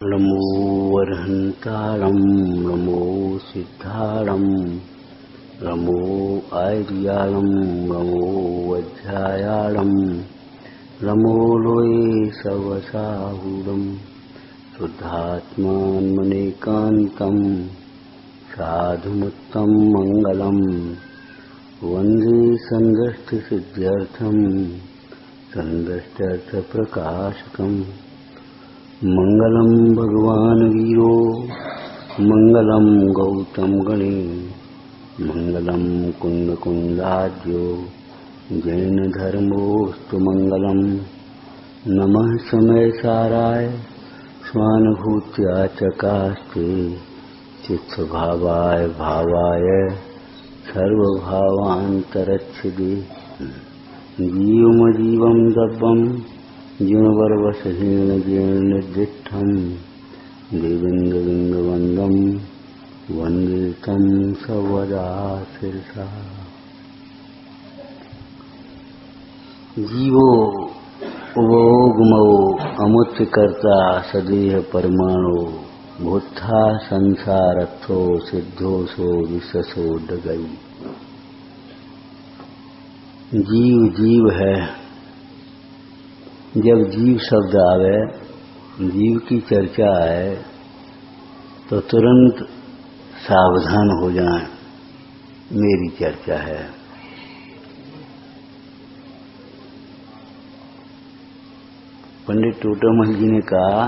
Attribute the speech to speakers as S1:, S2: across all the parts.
S1: नमो वरहन्तारं नमो सिद्धारं नमो आर्यालं नमो वज्रायालं नमो लोये सवसाहुरं शुद्धात्मान्मनेकान्तं साधुमुत्तं मङ्गलं वन्दे सङ्गष्ठसिद्ध्यर्थं सङ्गष्ट्यर्थप्रकाशकम् मंगलम भगवान वीरो मंगलम गौतम गणे मंगलम कुंद कुंदाद्यो जैन धर्मोस्तु मंगलम नमः समय साराय स्वानुभूत्या चकास्ते चित्स्वभावाय भावाय सर्वभावान्तरच्छिदे जीवमजीवं दब्बं जीववर्वसहीन जीर्णनिर्दिष्टं देवेन्द्रलिङ्गवन्दं वन्दे तं सर्वदा शिरसा। जीवो उभोगमो अमुत्यकर्ता सदेह परमाणु भूत्था संसारत्थो सिद्धोसो विशसो डगई। जीव जीव है। जब जीव शब्द आवे, जीव की चर्चा आए तो तुरंत सावधान हो जाएं, मेरी चर्चा है। पंडित टोटामल जी ने कहा,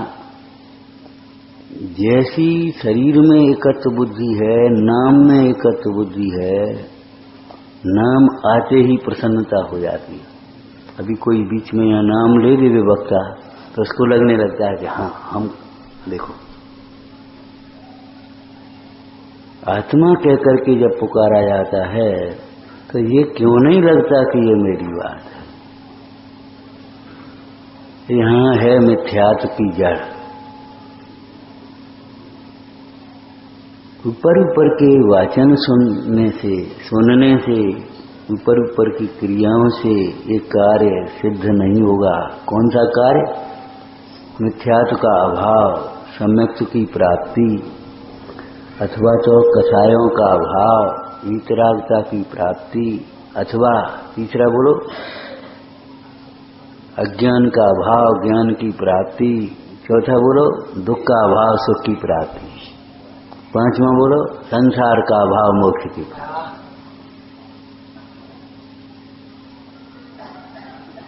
S1: जैसी शरीर में एकत्व बुद्धि है, नाम में एकत्व बुद्धि है, नाम आते ही प्रसन्नता हो जाती है। अभी कोई बीच में यहाँ नाम ले दे वक्ता तो उसको लगने लगता है कि हाँ हम देखो। आत्मा कह करके जब पुकारा जाता है तो ये क्यों नहीं लगता कि ये मेरी बात है। यहाँ है मिथ्यात्व की जड़। ऊपर ऊपर के वाचन सुनने से ऊपर ऊपर की क्रियाओं से एक कार्य सिद्ध नहीं होगा। कौन सा कार्य? मिथ्यात्व का अभाव, सम्यक्त्व की प्राप्ति, अथवा तो कषायों का अभाव, वीतरागता की प्राप्ति, अथवा तीसरा बोलो अज्ञान का अभाव, ज्ञान की प्राप्ति, चौथा बोलो दुख का अभाव, सुख की प्राप्ति, पांचवा बोलो संसार का अभाव, मोक्ष की प्राप्ति।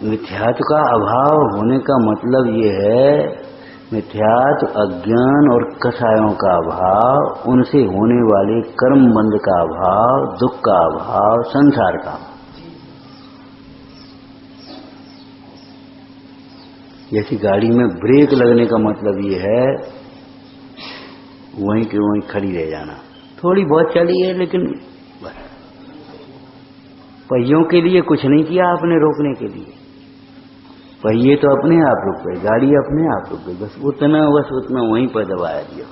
S1: मिथ्यात्व का अभाव होने का मतलब ये है, मिथ्यात्व अज्ञान और कषायों का अभाव, उनसे होने वाले कर्म बंध का अभाव, दुख का अभाव, संसार का अभाव। जैसी गाड़ी में ब्रेक लगने का मतलब ये है, वहीं के वहीं खड़ी रह जाना। थोड़ी बहुत चली है लेकिन बस, पहियों के लिए कुछ नहीं किया आपने रोकने के लिए। पहिए तो अपने आप रुक गए, गाड़ी अपने आप रुक गई, बस उतना वहीं पर दबाया दिया।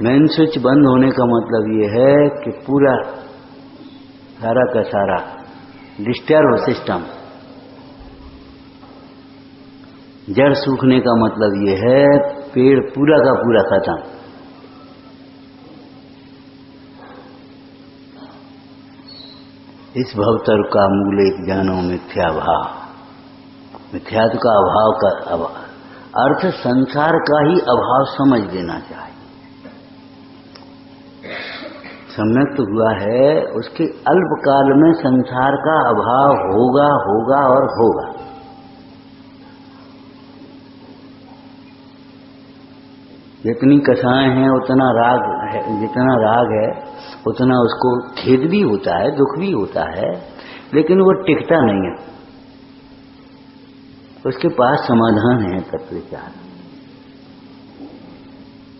S1: मेन स्विच बंद होने का मतलब ये है कि पूरा सारा का सारा डिस्टर्ब सिस्टम। जड़ सूखने का मतलब ये है पेड़ पूरा का पूरा खत्म। इस भवतर का मूल एक जानो मिथ्या भाव। मिथ्यात्व का अभाव का अर्थ संसार का ही अभाव समझ लेना चाहिए। सम्यक्त हुआ है उसके अल्पकाल में संसार का अभाव होगा होगा और होगा। जितनी कथाएं हैं उतना राग है, जितना राग है उतना उसको खेद भी होता है, दुख भी होता है, लेकिन वो टिकता नहीं है। उसके पास समाधान है तत्व विचार।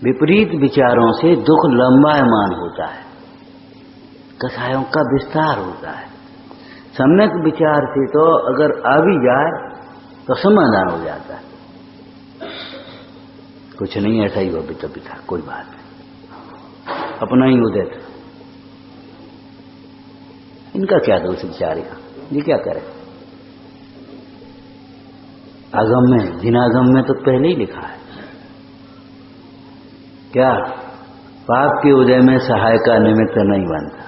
S1: विपरीत विचारों से दुख लंबायमान होता है, कषायों का विस्तार होता है। सम्यक विचार से तो अगर आ भी जाए तो समाधान हो जाता है। कुछ नहीं, ऐसा ही वो भी था, कोई बात नहीं, अपना ही उदय था। इनका क्या दोष बेचारे का, ये क्या करे। आगम में, जिनागम में तो पहले ही लिखा है क्या? पाप के उदय में सहाय का निमित्त नहीं बनता।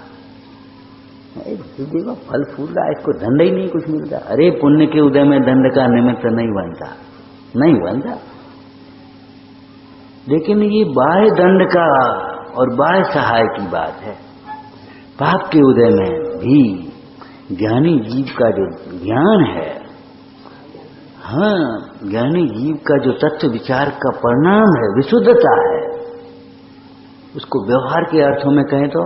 S1: देखो फल फूल रहा है, इसको दंड ही नहीं कुछ मिलता। अरे पुण्य के उदय में दंड का निमित्त नहीं बनता, नहीं बनता। लेकिन ये बाह्य दंड का और बाह्य सहाय की बात है। पाप के उदय में भी ज्ञानी जीव का जो ज्ञान है, हाँ, ज्ञानी जीव का जो तत्व विचार का परिणाम है, विशुद्धता है, उसको व्यवहार के अर्थों में कहें तो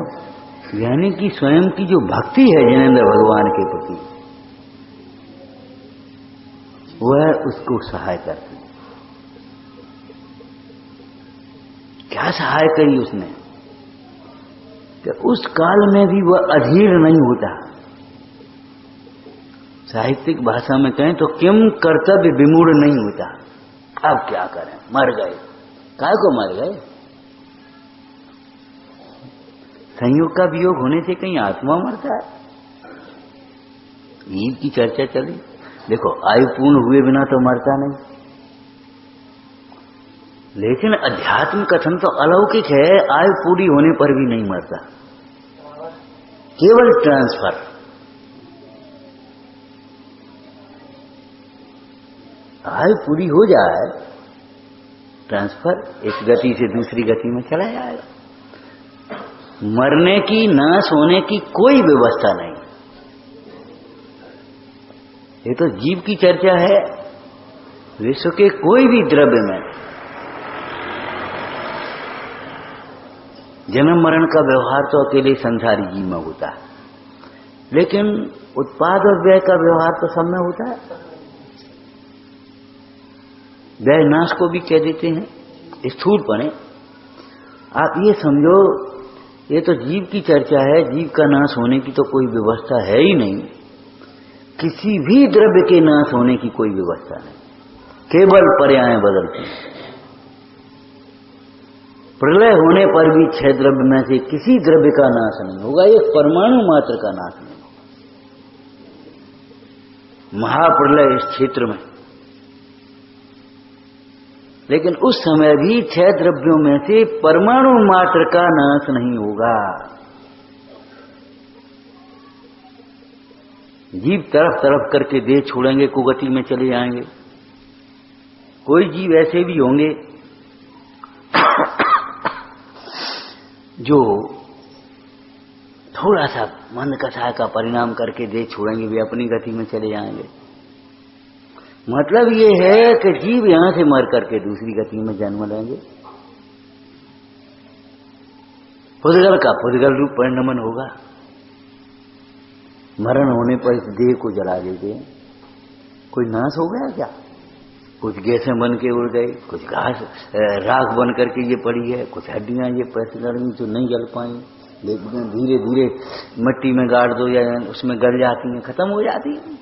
S1: ज्ञानी की स्वयं की जो भक्ति है जिनेंद्र भगवान के प्रति, वह उसको सहाय करती है। क्या सहाय करी उसने कि उस काल में भी वह अधीर नहीं होता। साहित्यिक भाषा में कहें तो किम कर्तव्य विमूढ़ नहीं होता। अब क्या करें, मर गए, काय को मर गए? संयोग का वियोग होने से कहीं आत्मा मरता है? ईव की चर्चा चली। देखो आयु पूर्ण हुए बिना तो मरता नहीं, लेकिन अध्यात्म कथन तो अलौकिक है। आयु पूरी होने पर भी नहीं मरता, केवल ट्रांसफर। आयु पूरी हो जाए, ट्रांसफर एक गति से दूसरी गति में चला जाएगा। मरने की, नाश होने की कोई व्यवस्था नहीं। ये तो जीव की चर्चा है। विश्व के कोई भी द्रव्य में जन्म मरण का व्यवहार तो अकेले संसारी जीव में होता है, लेकिन उत्पाद और व्यय का व्यवहार तो सब में होता है। व्यय नाश को भी कह देते हैं स्थूलपने। आप ये समझो, ये तो जीव की चर्चा है। जीव का नाश होने की तो कोई व्यवस्था है ही नहीं। किसी भी द्रव्य के नाश होने की कोई व्यवस्था नहीं, केवल पर्याय बदलती हैं। प्रलय होने पर भी 6 द्रव्य में से किसी द्रव्य का नाश नहीं होगा, एक परमाणु मात्र का नाश नहीं होगा। महाप्रलय इस क्षेत्र में, लेकिन उस समय भी 6 द्रव्यों में से परमाणु मात्र का नाश नहीं होगा। जीव तरफ तरफ करके देह छोड़ेंगे, कुगति में चले जाएंगे। कोई जीव ऐसे भी होंगे जो थोड़ा सा मंद कषाय का परिणाम करके देह छोड़ेंगे, वे अपनी गति में चले जाएंगे। मतलब ये है कि जीव यहां से मर करके दूसरी गति में जन्म लेंगे। पुद्गल का पुद्गल रूप परिणमन होगा। मरण होने पर इस देह को जला देते हैं। कोई नाश हो गया क्या? कुछ गैसें बन के उड़ गई, कुछ घास राख बन करके ये पड़ी है, कुछ हड्डियां ये पैसे लड़ी जो नहीं जल पाई, लेकिन धीरे धीरे मिट्टी में गाड़ दो या उसमें गल जाती हैं, खत्म हो जाती हैं।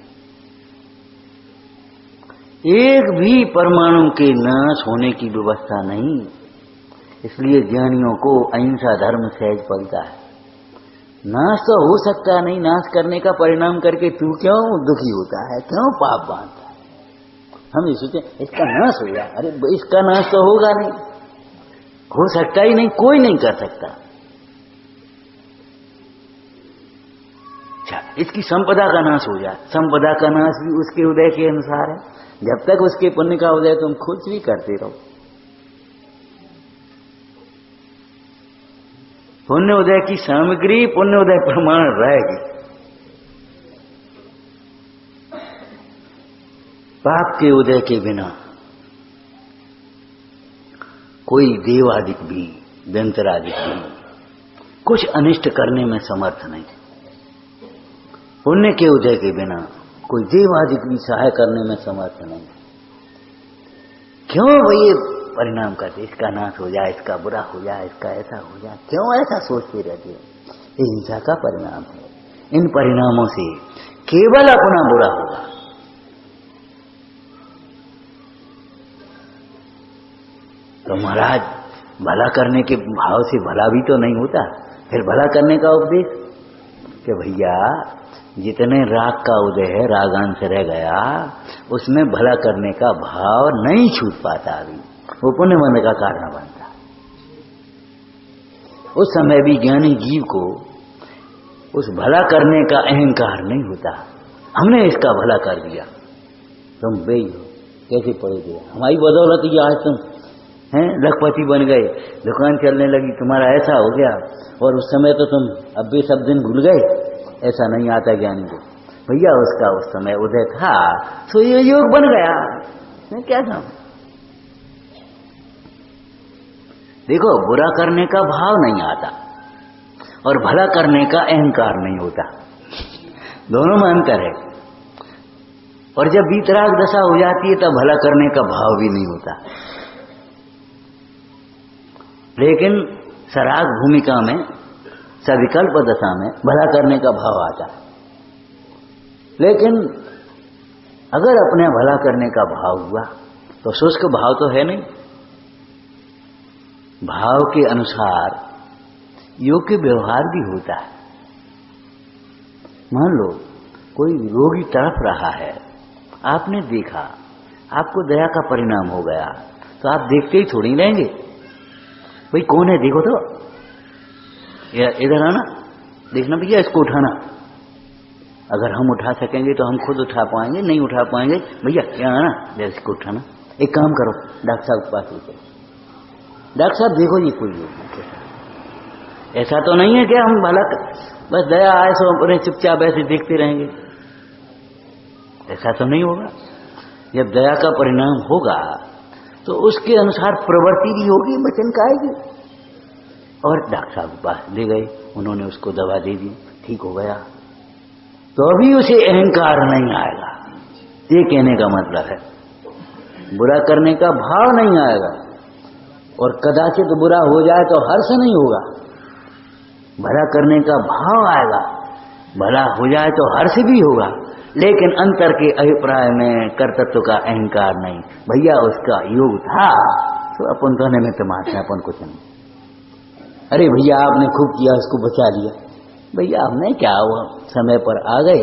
S1: एक भी परमाणु के नाश होने की व्यवस्था नहीं। इसलिए ज्ञानियों को अहिंसा धर्म सहज पलता है। नाश तो हो सकता नहीं, नाश करने का परिणाम करके तू क्यों दुखी होता है, क्यों पाप बांधता है? हम ये सोचे इसका नाश हो गया, अरे इसका नाश तो होगा नहीं, हो सकता ही नहीं, कोई नहीं कर सकता। अच्छा, इसकी संपदा का नाश हो जाए, संपदा का नाश भी उसके उदय के अनुसार है। जब तक उसके पुण्य का उदय तुम खुद भी करते रहो। पुण्य उदय की सामग्री, पुण्य उदय प्रमाण रहेगी। पाप के उदय के बिना कोई देवादिक भी, दंतरादिक भी कुछ अनिष्ट करने में समर्थ नहीं। पुण्य के उदय के बिना कोई देवादिक भी सहाय करने में समर्थ नहीं। क्यों वो ये परिणाम करते, इसका नाश हो जाए, इसका बुरा हो जाए, इसका ऐसा हो जाए, क्यों ऐसा सोचते रहते हैं? ये हिंसा का परिणाम है। इन परिणामों से केवल अपना बुरा होगा। तो महाराज भला करने के भाव से भला भी तो नहीं होता। फिर भला करने का उपदेश कि भैया जितने राग का उदय है, रागांश रह गया, उसमें भला करने का भाव नहीं छूट पाता, अभी वो पुण्य बंध का कारण बनता। उस समय भी ज्ञानी जीव को उस भला करने का अहंकार नहीं होता। हमने इसका भला कर दिया, तुम बेई हो, कैसे पड़े गए, हमारी बदौलत ही आज तुम हैं लखपति बन गए, दुकान चलने लगी, तुम्हारा ऐसा हो गया, और उस समय तो तुम अब भी सब दिन भूल गए। ऐसा नहीं आता ज्ञानी को, भैया उसका उस समय उदय था तो ये योग बन गया, मैं क्या था। देखो, बुरा करने का भाव नहीं आता और भला करने का अहंकार नहीं होता, दोनों में अंतर है। और जब वीतराग दशा हो जाती है तब भला करने का भाव भी नहीं होता। लेकिन सराग भूमिका में, सविकल्प दशा में भला करने का भाव आता है। लेकिन अगर अपने भला करने का भाव हुआ तो शुष्क भाव तो है नहीं। भाव के अनुसार योग्य व्यवहार भी होता है। मान लो कोई रोगी तड़प रहा है, आपने देखा, आपको दया का परिणाम हो गया, तो आप देखते ही थोड़ी रहेंगे, भाई कौन है देखो तो, इधर आना, देखना भैया इसको उठाना। अगर हम उठा सकेंगे तो हम खुद उठा पाएंगे, नहीं उठा पाएंगे, भैया यहाँ आना इसको उठाना। एक काम करो, डॉक्टर साहब के पास लेकर, डॉक्टर साहब देखो ये कोई है। ऐसा तो नहीं है कि हम भला बस दया आए सो अपने चुपचाप ऐसे देखते रहेंगे, ऐसा तो नहीं होगा। जब दया का परिणाम होगा तो उसके अनुसार प्रवृत्ति भी होगी, वचन का आएगी। और डॉक्टर साहब के पास ले गए, उन्होंने उसको दवा दे दी, ठीक हो गया, तो अभी उसे अहंकार नहीं आएगा। ये कहने का मतलब है बुरा करने का भाव नहीं आएगा। और कदाचित बुरा हो जाए तो हर्ष नहीं होगा, भला करने का भाव आएगा। भला हो जाए तो हर्ष भी होगा, लेकिन अंतर के अभिप्राय में कर्तृत्व का अहंकार नहीं। भैया उसका योग था तो अपन तो निमित्त मात्र, अपन कुछ नहीं। अरे भैया आपने खूब किया, उसको बचा लिया, भैया हमने क्या हुआ, समय पर आ गए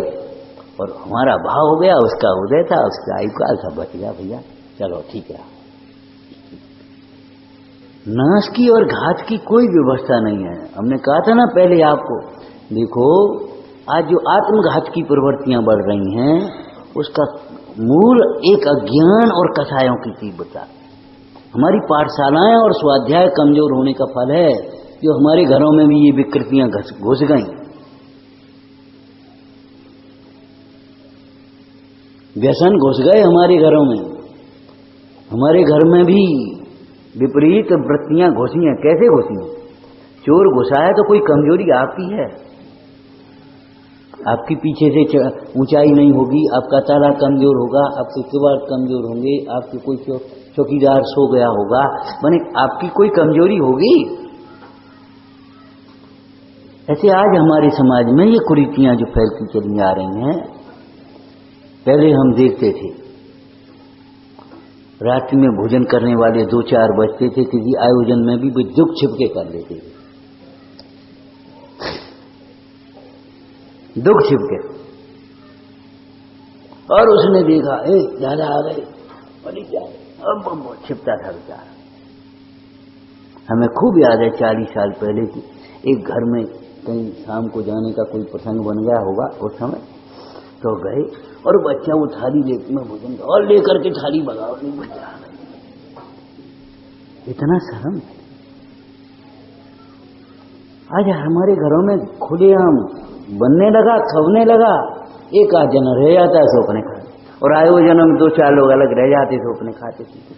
S1: और हमारा भाव हो गया, उसका उदय था, उसका आयु काल था, बच गया भैया, चलो ठीक है। नाश की और घात की कोई व्यवस्था नहीं है। हमने कहा था ना पहले आपको, देखो आज जो आत्मघात की प्रवृत्तियां बढ़ रही हैं उसका मूल एक अज्ञान और कसायों की तीव्रता। हमारी पाठशालाएं और स्वाध्याय कमजोर होने का फल है जो हमारे घरों में भी ये विकृतियां घुस गई। व्यसन घुस गए हमारे घरों में, हमारे घर में भी विपरीत वृत्तियां घुसी हैं। कैसे घुसी हैं? चोर घुसा है तो कोई कमजोरी आपकी है, आपकी पीछे से ऊंचाई नहीं होगी, आपका ताला कमजोर होगा, आपके किवाड़ कमजोर होंगे, आपके कोई चौकीदार सो गया होगा, माने आपकी कोई कमजोरी होगी। ऐसे आज हमारे समाज में ये कुरीतियां जो फैलती चली आ रही हैं, पहले हम देखते थे रात्रि में भोजन करने वाले 2-4 बजते थे, किसी आयोजन में भी वो दुख छिपके कर लेते थे, दुख छिपके। और उसने देखा दादा आ गए, अब छिपता था बेचारा। हमें खूब याद है 40 साल पहले की, एक घर में कहीं शाम को जाने का कोई प्रसंग बन गया होगा उस समय, तो गए और बच्चा वो थाली लेके में भोजन और लेकर के थाली भगाओ, नहीं बचा। इतना शर्म। आज हमारे घरों में खुलेआम बनने लगा, खवने लगा, एक आध जन रह जाता है सो अपने खाते, और आयोजन में 2-4 लोग अलग रह जाते थे अपने खाते पीते।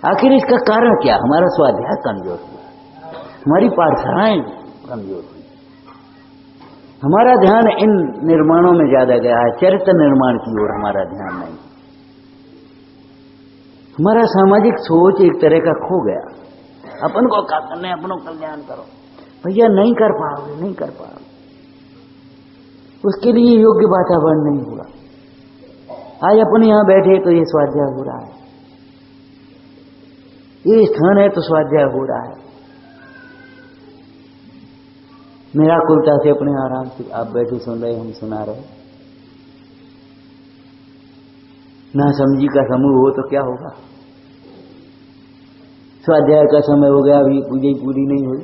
S1: आखिर इसका कारण क्या? हमारा स्वाध्याय कमजोर हुआ, हमारी पाठशालाएं कमजोर हुई, हमारा ध्यान इन निर्माणों में ज्यादा गया है, चरित्र निर्माण की ओर हमारा ध्यान नहीं। हमारा सामाजिक सोच एक तरह का खो गया। अपन को क्या करना है, अपनों कल्याण करो, भैया नहीं कर पाओगे, नहीं कर पाओगे, उसके लिए योग्य वातावरण नहीं हुआ। आज अपन यहां बैठे तो ये स्वाध्याय हो रहा है, ये स्थान है तो स्वाध्याय हो रहा है। मेरा कुलता से अपने आराम से आप बैठे सुन रहे, हम सुना रहे। ना समझी का समूह हो तो क्या होगा? स्वाध्याय का समय हो गया, अभी पूजा ही पूरी नहीं हुई,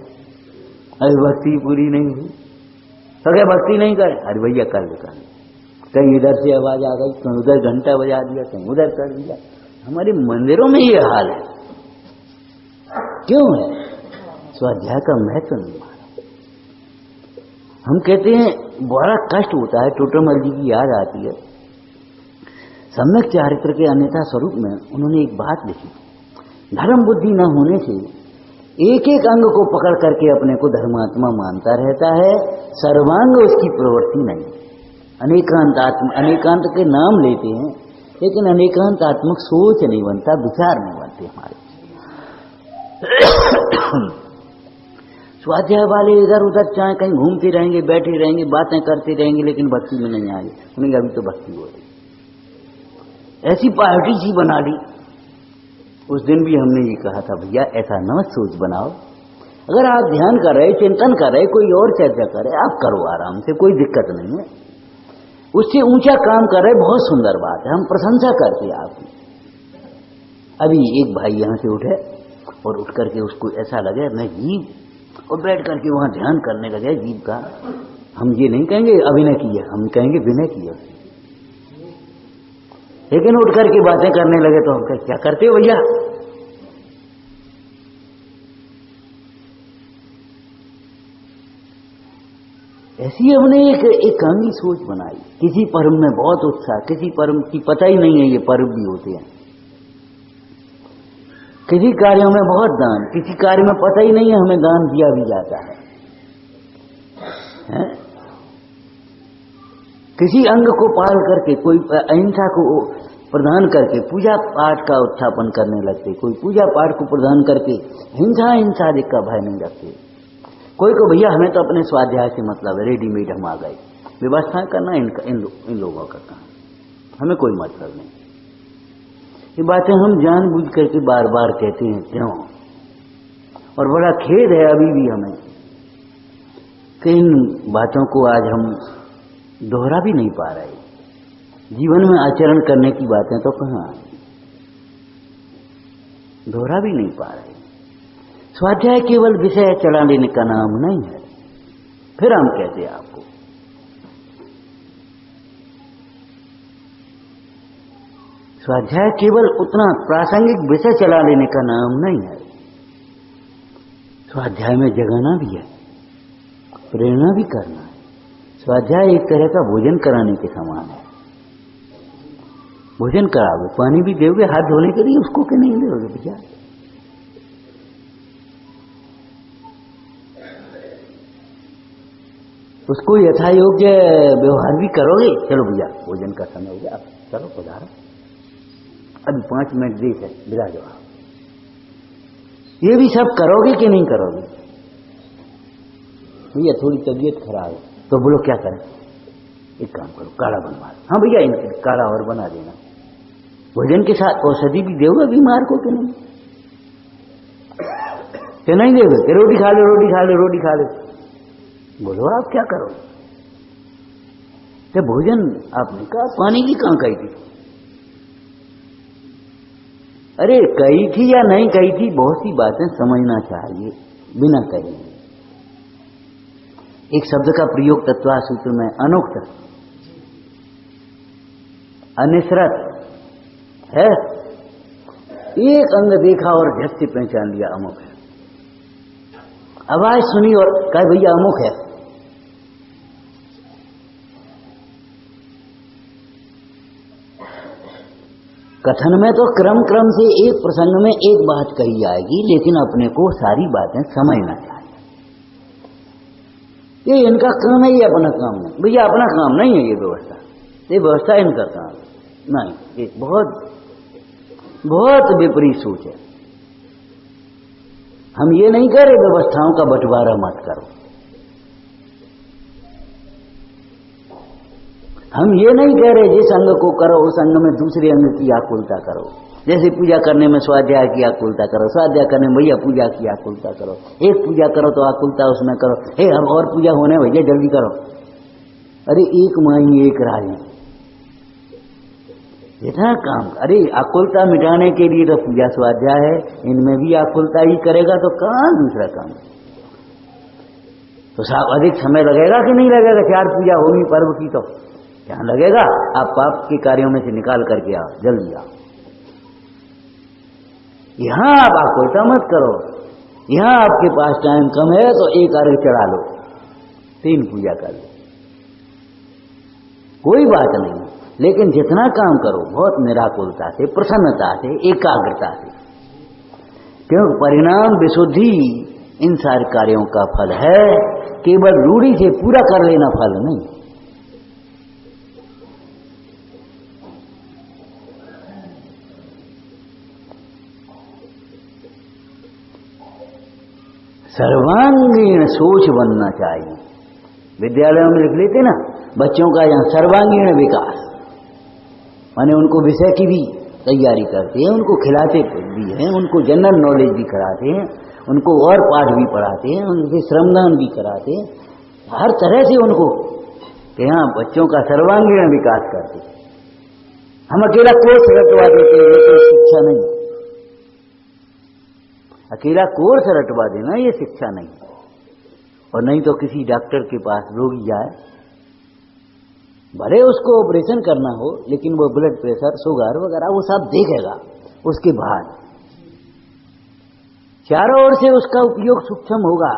S1: अभी भक्ति पूरी नहीं हुई, तो क्या भक्ति नहीं करे? अरे भैया कर ले, कहीं इधर से आवाज आ गई, कहीं उधर घंटा बजा दिया, कहीं उधर कर दिया। हमारे मंदिरों में ये हाल है, क्यों है? स्वाध्याय का महत्व नहीं माना। हम कहते हैं बड़ा कष्ट होता है। टोटमल जी की याद आती है, सम्यक चारित्र के अन्यथा स्वरूप में उन्होंने एक बात लिखी, धर्म बुद्धि न होने से एक एक अंग को पकड़ करके अपने को धर्मात्मा मानता रहता है, सर्वांग उसकी प्रवृत्ति नहीं। अनेकांत के नाम लेते हैं, लेकिन अनेकांतात्मक सोच नहीं बनता, विचार नहीं बनते हमारे। स्वाध्याय वाले इधर उधर चाहे कहीं घूमते रहेंगे, बैठे रहेंगे, बातें करते रहेंगे, लेकिन भक्ति में नहीं आएंगे। उन्हें अभी तो भक्ति हो रही, ऐसी पार्टी सी बना ली। उस दिन भी हमने ये कहा था, भैया ऐसा न सोच बनाओ, अगर आप ध्यान कर रहे, चिंतन कर रहे, कोई और चर्चा कर रहे, आप करो आराम से, कोई दिक्कत नहीं है। उससे ऊंचा काम कर रहे, बहुत सुंदर बात है, हम प्रशंसा करते हैं आपकी। अभी एक भाई यहां से उठे और उठ करके उसको ऐसा लगे मैं जीव, और बैठ करके वहां ध्यान करने लगे जीव का। हम ये नहीं कहेंगे अभिनय किया, हम कहेंगे विनय किया। लेकिन उठ करके बातें करने लगे तो हम कहें क्या करते हो भैया? ऐसी हमने एक एकांगी सोच बनाई। किसी पर्व में बहुत उत्साह, किसी पर्व की पता ही नहीं है ये पर्व भी होते हैं। किसी कार्यों में बहुत दान, किसी कार्य में पता ही नहीं है हमें दान दिया भी जाता है? किसी अंग को पाल करके, कोई अहिंसा को प्रदान करके पूजा पाठ का उत्थापन करने लगते, कोई पूजा पाठ को प्रदान करके हिंसा आदि का भय नहीं रखते। कोई को भैया हमें तो अपने स्वाध्याय से मतलब है, रेडीमेड हम आ गए, व्यवस्था करना इन लोगों का काम, हमें कोई मतलब नहीं। ये बातें हम जानबूझ करके बार बार कहते हैं, क्यों? और बड़ा खेद है अभी भी हमें कि इन बातों को आज हम दोहरा भी नहीं पा रहे। जीवन में आचरण करने की बातें तो कहाँ, दोहरा भी नहीं पा रहे। स्वाध्याय केवल विषय चला लेने का नाम नहीं है। फिर हम कहते हैं आपको, स्वाध्याय केवल उतना प्रासंगिक विषय चला लेने का नाम नहीं है। स्वाध्याय में जगाना भी है, प्रेरणा भी करना है। स्वाध्याय एक तरह का भोजन कराने के समान है। भोजन कराओगे, पानी भी दोगे हाथ धोने के लिए, उसको कि नहीं दोगे भैया? उसको यथा योग्य व्यवहार भी करोगे। चलो भैया भोजन का समय हो गया, अब चलो पधारो, अभी 5 मिनट देर है, बिला जाओ। ये भी सब करोगे कि नहीं करोगे? भैया थोड़ी तबीयत खराब है तो बोलो क्या करें? एक काम करो, काढ़ा बनवा। हाँ भैया इनके काढ़ा और बना देना। भोजन के साथ औषधि भी दोगे बीमार को कि नहीं? कि नहीं दोगे? कि रोटी खा लो, रोटी खा लो, रोटी खा लो। बोलो आप क्या करोगे? तो भोजन आपने कहा, पानी की कहां कही थी? अरे कही थी या नहीं कही थी, बहुत सी बातें समझना चाहिए बिना कहे। एक शब्द का प्रयोग तत्वा सूत्र में अनुक्त, अनिश्रत है। एक अंग देखा और झट से पहचान लिया अमुक है। आवाज सुनी और कहा भैया अमुक है। कथन में तो क्रम से एक प्रसंग में एक बात कही जाएगी, लेकिन अपने को सारी बातें समझना चाहिए। ये इनका काम है, ये अपना काम नहीं। भैया अपना काम नहीं है ये व्यवस्था, ये व्यवस्था इनका काम नहीं। ये बहुत विपरीत सोच है। हम ये नहीं कह रहे व्यवस्थाओं का बंटवारा मत करो, हम ये नहीं कह रहे जिस अंग को करो उस अंग में दूसरे अंग की आकुलता करो। जैसे पूजा करने में स्वाध्याय की आकुलता करो, स्वाध्याय करने में भैया पूजा की आकुलता करो। एक पूजा करो तो आकुलता उसमें करो, हे अब और पूजा होने भैया जल्दी करो। अरे एक माई एक राज है, जितना काम, अरे आकुलता मिटाने के लिए तो पूजा स्वाध्याय है, इनमें भी आकुलता ही करेगा तो कहाँ दूसरा काम। तो साहब अधिक समय लगेगा कि नहीं लगेगा? 4 पूजा होगी पर्व की, तो क्या लगेगा? आप पाप के कार्यों में से निकाल करके आओ, जल्दी आओ। यहां आप आकुलता मत करो, यहां आपके पास टाइम कम है तो 1 अर्घ चढ़ा लो, 3 पूजा कर लो, कोई बात नहीं। लेकिन जितना काम करो बहुत निराकुलता से, प्रसन्नता से, एकाग्रता से, क्योंकि परिणाम विशुद्धि इन सारे कार्यों का फल है, केवल रूढ़ी से पूरा कर लेना फल नहीं। सर्वांगीण सोच बनना चाहिए। विद्यालयों में लिख लेते ना बच्चों का, यहाँ सर्वांगीण विकास, माने उनको विषय की भी तैयारी करते हैं, उनको खिलाते भी हैं, उनको जनरल नॉलेज भी कराते हैं, उनको और पाठ भी पढ़ाते हैं, उनसे श्रमदान भी कराते हैं, हर तरह से उनको कि हाँ बच्चों का सर्वांगीण विकास करते। हम अकेला कोर्स रटवा देते हैं, ये शिक्षा नहीं। अकेला कोर्स रटवा देना ये शिक्षा नहीं। और नहीं तो किसी डॉक्टर के पास रोगी जाए, भले उसको ऑपरेशन करना हो, लेकिन वो ब्लड प्रेशर, शुगर वगैरह वो सब देखेगा, उसके बाद चारों ओर से उसका उपयोग सूक्ष्म होगा,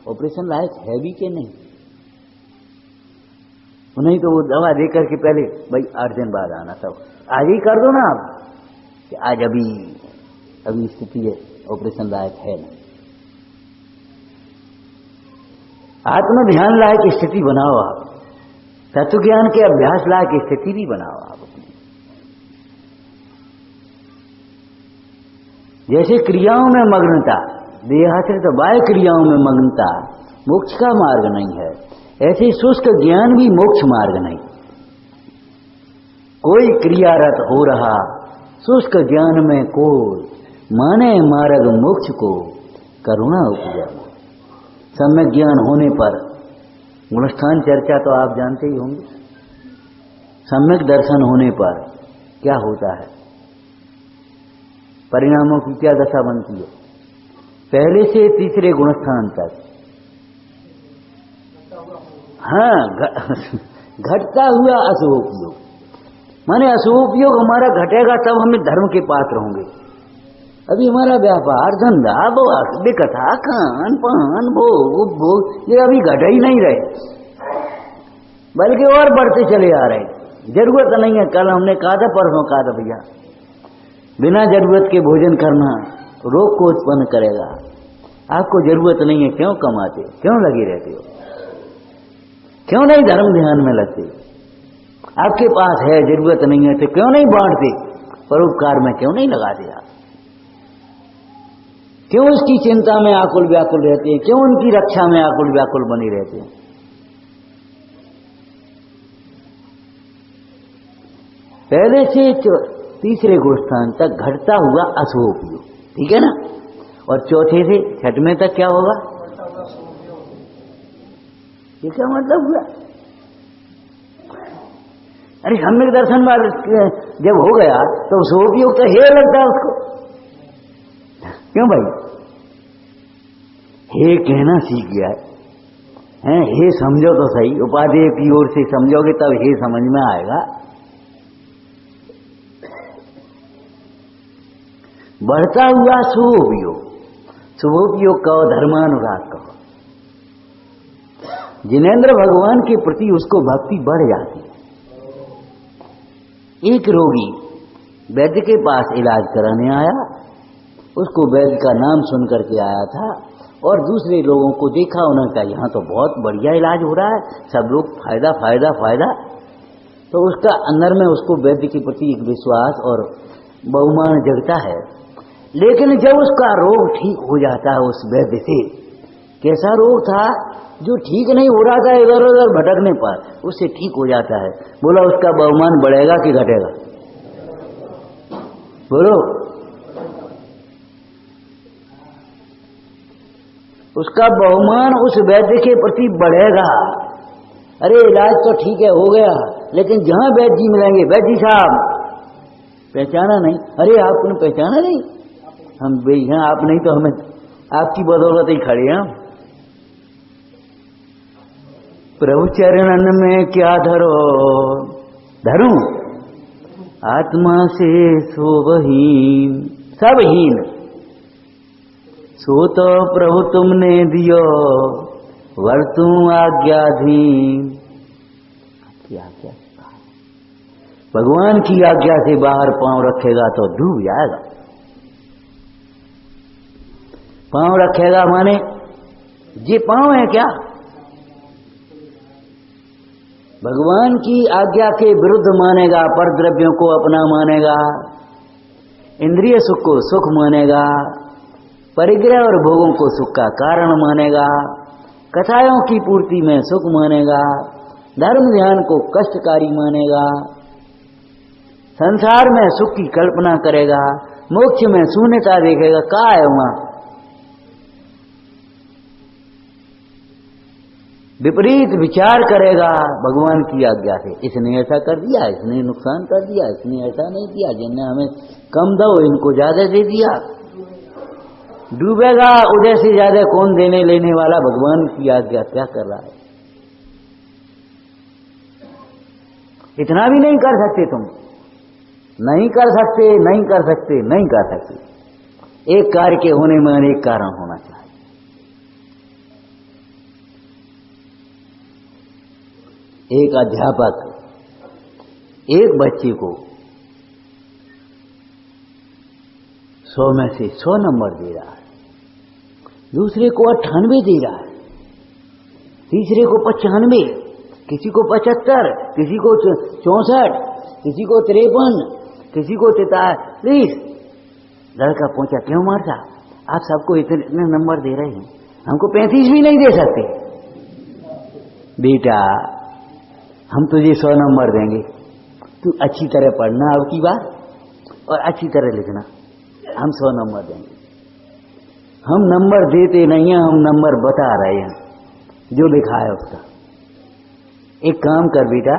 S1: ऑपरेशन लायक है भी कि नहीं। नहीं तो वो दवा देकर के पहले भाई 8 दिन बाद आना, तब आज ही कर दो ना आप कि आज अभी स्थिति है, ऑपरेशन लायक है नहीं। आत्म ध्यान लायक स्थिति बनाओ आप, तत्व ज्ञान के अभ्यास लायक स्थिति भी बनाओ आप अपनी। जैसे क्रियाओं में मग्नता, देहाश्रित बाह्य क्रियाओं में मग्नता मोक्ष का मार्ग नहीं है, ऐसे शुष्क ज्ञान भी मोक्ष मार्ग नहीं। कोई क्रियारत हो रहा शुष्क ज्ञान में कोई, माने मार्ग मोक्ष को करुणा उपजा। सम्यक ज्ञान होने पर गुणस्थान चर्चा तो आप जानते ही होंगे। सम्यक दर्शन होने पर क्या होता है, परिणामों की क्या दशा बनती है? पहले से तीसरे गुणस्थान तक, हाँ, घटता हुआ अशुभोपयोग, माने अशुभोपयोग हमारा घटेगा तब हम धर्म के पात्र होंगे। अभी हमारा व्यापार, धंधा, विकथा, खान पान, भोग उपभोग, ये अभी घट ही नहीं रहे, बल्कि और बढ़ते चले आ रहे। जरूरत नहीं है। कल हमने कहा था, परसों कहा था, भैया बिना जरूरत के भोजन करना रोग को उत्पन्न करेगा। आपको जरूरत नहीं है, क्यों कमाते, क्यों लगे रहते हो, क्यों नहीं धर्म ध्यान में लगते? आपके पास है, जरूरत नहीं है तो क्यों नहीं बांटते, परोपकार में क्यों नहीं लगाते आप? क्यों उसकी चिंता में आकुल व्याकुल रहते हैं, क्यों उनकी रक्षा में आकुल व्याकुल बने रहते हैं? पहले से तीसरे गुणस्थान तक घटता हुआ अशुभोपयोग, ठीक है ना? और चौथे से छठवें तक क्या होगा? ये क्या मतलब हुआ? अरे सम्यक दर्शन वाले जब हो गया तो शुभोपयोग तो हे लगता है उसको, क्यों भाई? हे कहना सीख गया है, हे समझो तो सही, उपादेय की ओर से समझोगे तब हे समझ में आएगा। बढ़ता हुआ शुभोपयोग, शुभोपयोग कहो, धर्मानुराग कहो। जिनेंद्र भगवान के प्रति उसको भक्ति बढ़ जाती है। एक रोगी वैद्य के पास इलाज कराने आया, उसको वैद्य का नाम सुन करके आया था और दूसरे लोगों को देखा, उन्होंने कहा यहाँ तो बहुत बढ़िया इलाज हो रहा है, सब लोग फायदा फायदा फायदा। तो उसका अंदर में उसको वैद्य के प्रति एक विश्वास और बहुमान जगता है। लेकिन जब उसका रोग ठीक हो जाता है उस वैद्य से, कैसा रोग था जो ठीक नहीं हो रहा था इधर उधर भटकने पर, उससे ठीक हो जाता है, बोला उसका बहुमान बढ़ेगा कि घटेगा? बोलो, उसका बहुमान उस वैद्य के प्रति बढ़ेगा। अरे इलाज तो ठीक है हो गया, लेकिन जहां वैद्य जी मिलेंगे, वैद्य साहब पहचाना नहीं। अरे आपने पहचाना नहीं, हम भाई हैं, आप नहीं तो हमें आपकी बदौलत ही खड़े हैं। प्रभु चरणन में क्या धरो, धरूं आत्मा से सोवहीन, सबहीन, सो तो प्रभु तुमने दियो, वर्तू आज्ञाधीन। क्या क्या भगवान की आज्ञा से बाहर पांव रखेगा तो डूब जाएगा। पांव रखेगा माने ये पांव है क्या? भगवान की आज्ञा के विरुद्ध मानेगा, पर द्रव्यों को अपना मानेगा, इंद्रिय सुख को सुख मानेगा, परिग्रह और भोगों को सुख का कारण मानेगा, कथाओं की पूर्ति में सुख मानेगा, धर्म ध्यान को कष्टकारी मानेगा, संसार में सुख की कल्पना करेगा, मोक्ष में शून्यता देखेगा। क्या है वहां? विपरीत विचार करेगा भगवान की आज्ञा से। इसने ऐसा कर दिया, इसने नुकसान कर दिया, इसने ऐसा नहीं किया, जिनने हमें कम दो इनको ज्यादा दे दिया। डूबेगा उदय से ज्यादा कौन देने लेने वाला? भगवान की आज्ञा क्या कर रहा है? इतना भी नहीं कर सकते तुम, नहीं कर सकते, नहीं कर सकते, नहीं कर सकते। एक कार्य के होने में अनेक कारण होना चाहिए। एक अध्यापक एक बच्चे को 100 में से 100 नंबर दे रहा है, दूसरे को 98 दे रहा है, तीसरे को 95, किसी को 75, किसी को 64, किसी को 53, किसी को 43। लड़का पूछा, क्यों मार साहब, आप सबको इतने नंबर दे रहे हैं, हमको 35 भी नहीं दे सकते? बेटा हम तुझे 100 नंबर देंगे, तू अच्छी तरह पढ़ना अब की बार और अच्छी तरह लिखना, हम 100 नंबर देंगे। हम नंबर देते नहीं हैं, हम नंबर बता रहे हैं, जो लिखा है उसका। एक काम कर बेटा,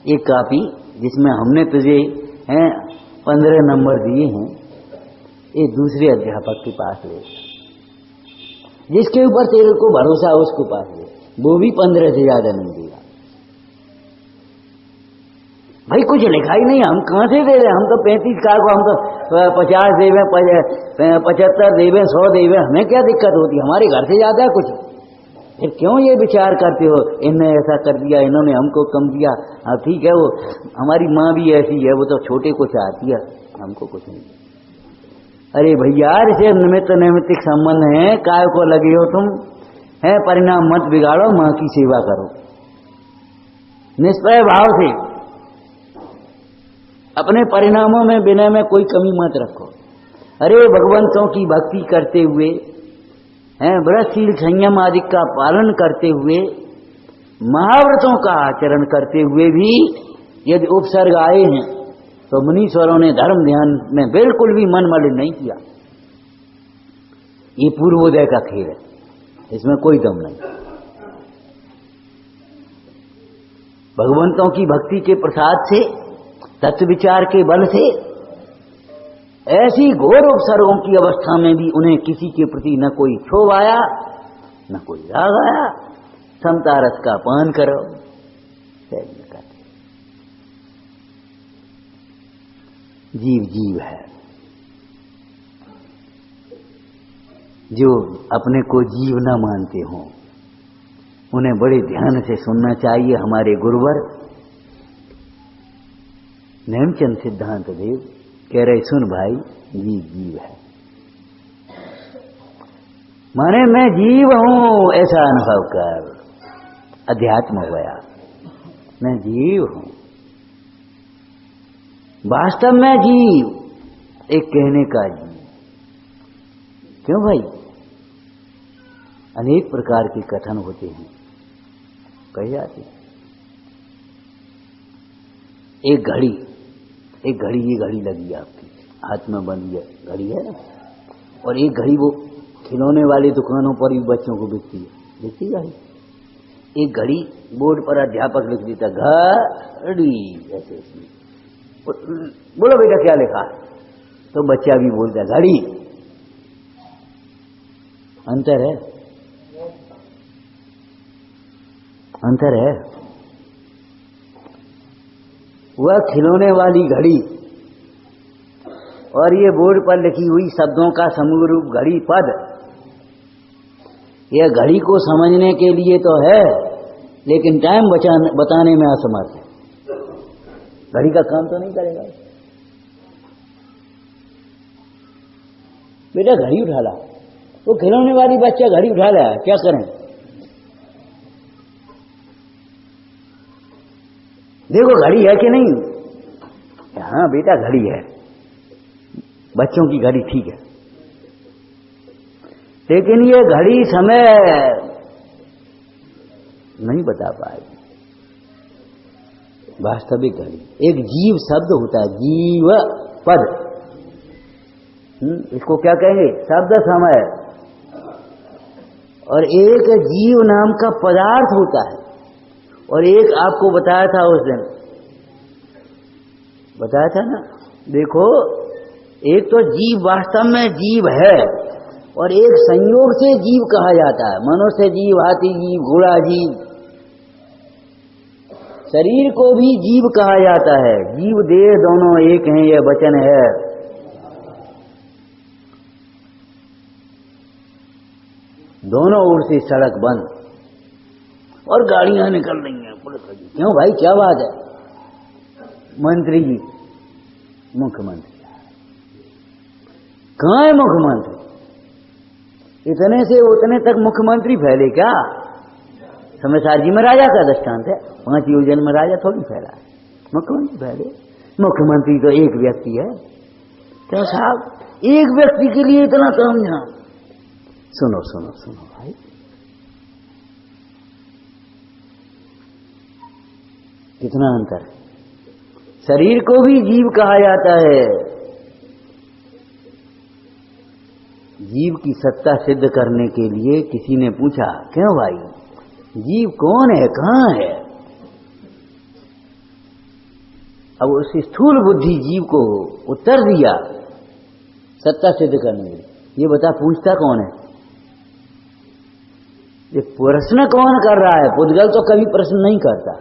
S1: एक कॉपी जिसमें हमने तुझे 15 नंबर दिए हैं, एक दूसरे अध्यापक के पास ले, जिसके ऊपर तेरे को भरोसा है उसके पास ले, वो भी 15 से ज्यादा नहीं देगा। भाई कुछ लिखा ही नहीं, हम कहां से दे रहे? हम तो 35 का को हम तो 50 देवे, 75 देवे, 100 देवे, हमें क्या दिक्कत होती? हमारे घर से ज्यादा है कुछ। फिर क्यों ये विचार करते हो, इनने ऐसा कर दिया, इन्होंने हमको कम दिया? हाँ ठीक है, वो हमारी माँ भी ऐसी है, वो तो छोटे को चाहती है, हमको कुछ नहीं। अरे भैया इसे निमित्त नैमित्तिक संबंध है, काय को लगे हो तुम? है परिणाम मत बिगाड़ो, माँ की सेवा करो निष्प्रय भाव से, अपने परिणामों में विनय में कोई कमी मत रखो। अरे भगवंतों की भक्ति करते हुए, व्रत शील संयम आदि का पालन करते हुए, महाव्रतों का आचरण करते हुए भी यदि उपसर्ग आए हैं तो मुनीश्वरों ने धर्म ध्यान में बिल्कुल भी मन मलिन नहीं किया। ये पूर्वोदय का खेल है, इसमें कोई दम नहीं। भगवंतों की भक्ति के प्रसाद से, तत्व विचार के बल से, ऐसी घोर उपसर्गों की अवस्था में भी उन्हें किसी के प्रति न कोई क्षोभ आया, न कोई राग आया। समता रस का पान करो, जीव जीव है। जो अपने को जीव न मानते हों उन्हें बड़े ध्यान से सुनना चाहिए। हमारे गुरुवर नेमचंद सिद्धांत देव कह रहे, सुन भाई, जीव जीव है, माने मैं जीव हूं ऐसा अनुभव कर, अध्यात्म हो गया, मैं जीव हूं। वास्तव में जीव एक कहने का जीव। क्यों भाई? अनेक प्रकार के कथन होते हैं, कही जाती। एक घड़ी, ये घड़ी लगी आपकी हाथ में बंदी है, घड़ी है ना, और एक घड़ी वो खिलौने वाली दुकानों पर भी बच्चों को बिकती है, बिकती घड़ी। एक घड़ी बोर्ड पर अध्यापक लिख देता घड़ी, ऐसे इसमें बोलो बेटा क्या लिखा है? तो बच्चा भी बोलता है घड़ी। अंतर है, अंतर है। वह खिलौने वाली घड़ी और ये बोर्ड पर लिखी हुई शब्दों का समूह रूप घड़ी पद, यह घड़ी को समझने के लिए तो है लेकिन टाइम बताने में असमर्थ है। घड़ी का काम तो नहीं करेगा। बेटा घड़ी उठा ला, वो खिलौने वाली बच्चा घड़ी उठा लाया, क्या करें? देखो घड़ी है कि नहीं? हाँ बेटा घड़ी है, बच्चों की घड़ी ठीक है, लेकिन ये घड़ी समय नहीं बता पाएगी। वास्तविक घड़ी एक जीव शब्द होता है, जीव पद, इसको क्या कहेंगे? शब्द समय। और एक जीव नाम का पदार्थ होता है, और एक आपको बताया था उस दिन, बताया था ना, देखो एक तो जीव वास्तव में जीव है और एक संयोग से जीव कहा जाता है। मनुष्य जीव, हाथी जीव, घोड़ा जीव, शरीर को भी जीव कहा जाता है। जीव देह दोनों एक हैं, यह वचन है। दोनों ओर से सड़क बंद और गाड़ियां निकल रही हैं, पुलिस लगी। क्यों भाई क्या बात है? मंत्री जी, मुख्यमंत्री कहां है? मुख्यमंत्री इतने से उतने तक मुख्यमंत्री फैले क्या? समयसार जी में राजा का दृष्टांत है, 5 योजन में राजा थोड़ी फैला है, मुख्यमंत्री फैले। मुख्यमंत्री तो एक व्यक्ति है। क्यों साहब, एक व्यक्ति के लिए इतना काम यहाँ? सुनो सुनो सुनो भाई, कितना अंतर है। शरीर को भी जीव कहा जाता है। जीव की सत्ता सिद्ध करने के लिए किसी ने पूछा, क्यों भाई जीव कौन है, कहां है? अब उस स्थूल बुद्धि जीव को उत्तर दिया सत्ता सिद्ध करने के लिए, ये बता पूछता कौन है? ये प्रश्न कौन कर रहा है? पुद्गल तो कभी प्रश्न नहीं करता।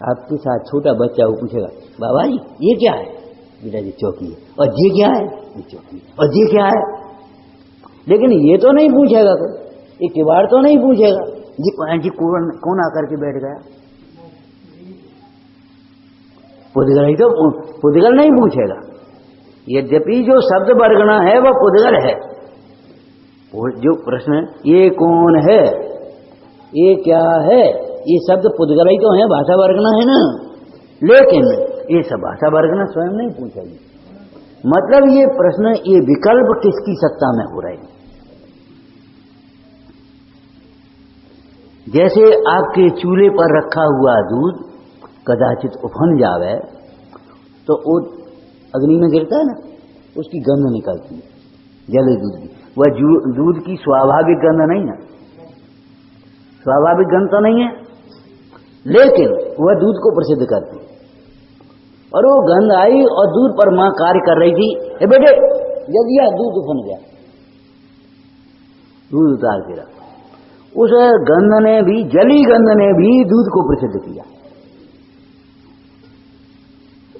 S1: आपके साथ छोटा बच्चा वो पूछेगा, बाबा जी ये क्या है? बेटा जी चौकी है। और ये क्या है? ये चौकी है। और ये क्या है? लेकिन ये तो नहीं पूछेगा कोई, ये किवाड़ तो नहीं पूछेगा जी कौन आकर के बैठ गया? पुद्गल ही तो, पुद्गल नहीं पूछेगा। यद्यपि जो शब्द वर्गना है वह पुद्गल है। वो जो प्रश्न ये कौन है, ये क्या है, ये शब्द पुद्गल ही तो है, भाषा वर्गना है ना। लेकिन ये सब भाषा वर्गना स्वयं नहीं पूछेगी। मतलब ये प्रश्न, ये विकल्प किसकी सत्ता में हो रहे हैं? जैसे आपके चूल्हे पर रखा हुआ दूध कदाचित उफन जावे तो वो अग्नि में गिरता है ना, उसकी गंध निकलती है जले दूध की। वह दूध की स्वाभाविक गंध नहीं है, स्वाभाविक गंध तो नहीं है, लेकिन वह दूध को प्रसिद्ध करती है। और वो गंध आई और दूध पर मां कार्य कर रही थी, ए बेटे जल्दी आ, दूध उफन गया, दूध उतार के रखा। उस गंध ने भी, जली गंध ने भी दूध को प्रसिद्ध किया।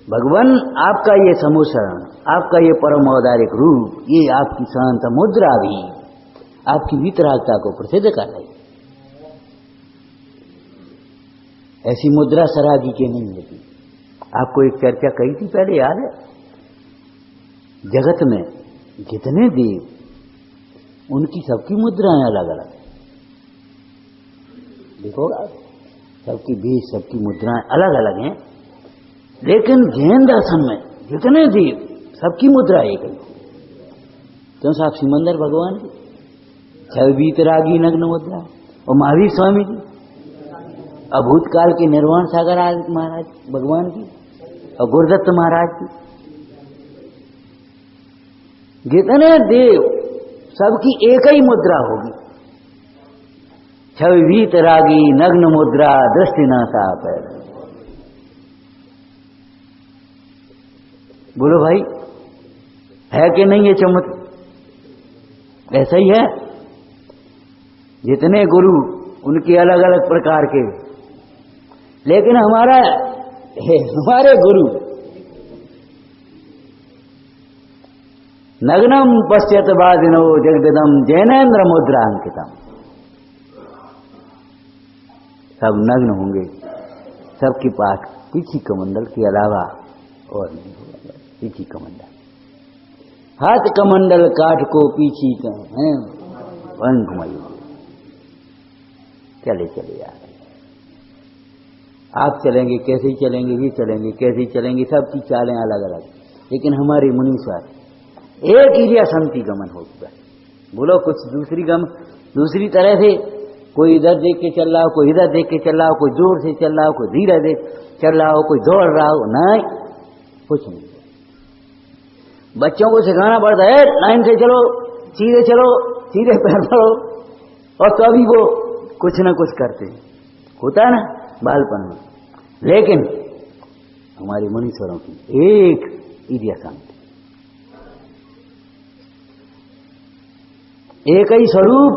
S1: भगवान आपका ये समुसरण, आपका ये परम औदारिक रूप, ये आपकी शांत मुद्रा भी आपकी वितरागता को प्रसिद्ध कर रही। ऐसी मुद्रा सरागी के नहीं होती। आपको एक चर्चा कही थी पहले, याद है? जगत में जितने देव, उनकी सबकी मुद्राएं अलग अलग। देखो सबकी बीच, सबकी मुद्राएं अलग अलग हैं, लेकिन जैन दर्शन में जितने देव, सबकी मुद्रा एक है। क्यों साहब? सिमंदर भगवान की छवबीतरागी नग्न मुद्रा, और महावीर स्वामी की, अभूतकाल के निर्वाण सागर महाराज भगवान की, और गुरुदत्त महाराज की। जितने देव, सबकी एक ही मुद्रा होगी, छवबीतरागी नग्न मुद्रा दृष्टि न साफ है। बोलो भाई, है कि नहीं ये चमत्कार? ऐसा ही है। जितने गुरु उनके अलग अलग प्रकार के, लेकिन हमारे गुरु नग्नम पश्यत बादिनो जगदम जैनेन्द्र मुद्रांकितम। सब नग्न होंगे, सबके पास पीछी कमंडल के अलावा और नहीं होगा। पीछी कमंडल, हाथ कमंडल काठ को पीछी पंखमयी। चले चले यार, आप चलेंगे कैसे ही चलेंगे, भी चलेंगे कैसे ही चलेंगे, सबकी चालें अलग अलग, लेकिन हमारे मुनीश्वर एक ही संति गमन हो चुका है। बोलो कुछ दूसरी तरह से, कोई इधर देख के चल रहा हो, कोई इधर देख के चल रहा हो, कोई जोर से चल रहा हो, कोई धीरे देख चल रहा हो, कोई दौड़ रहा हो, नहीं, कुछ नहीं। बच्चों को सिखाना पड़ता है, लाइन से चलो, सीधे पैर पड़ो, और कभी वो कुछ ना कुछ करते होता है ना बालपन में। लेकिन हमारे मुनीश्वरों की एक ईर्ष्या शांति, एक ही स्वरूप,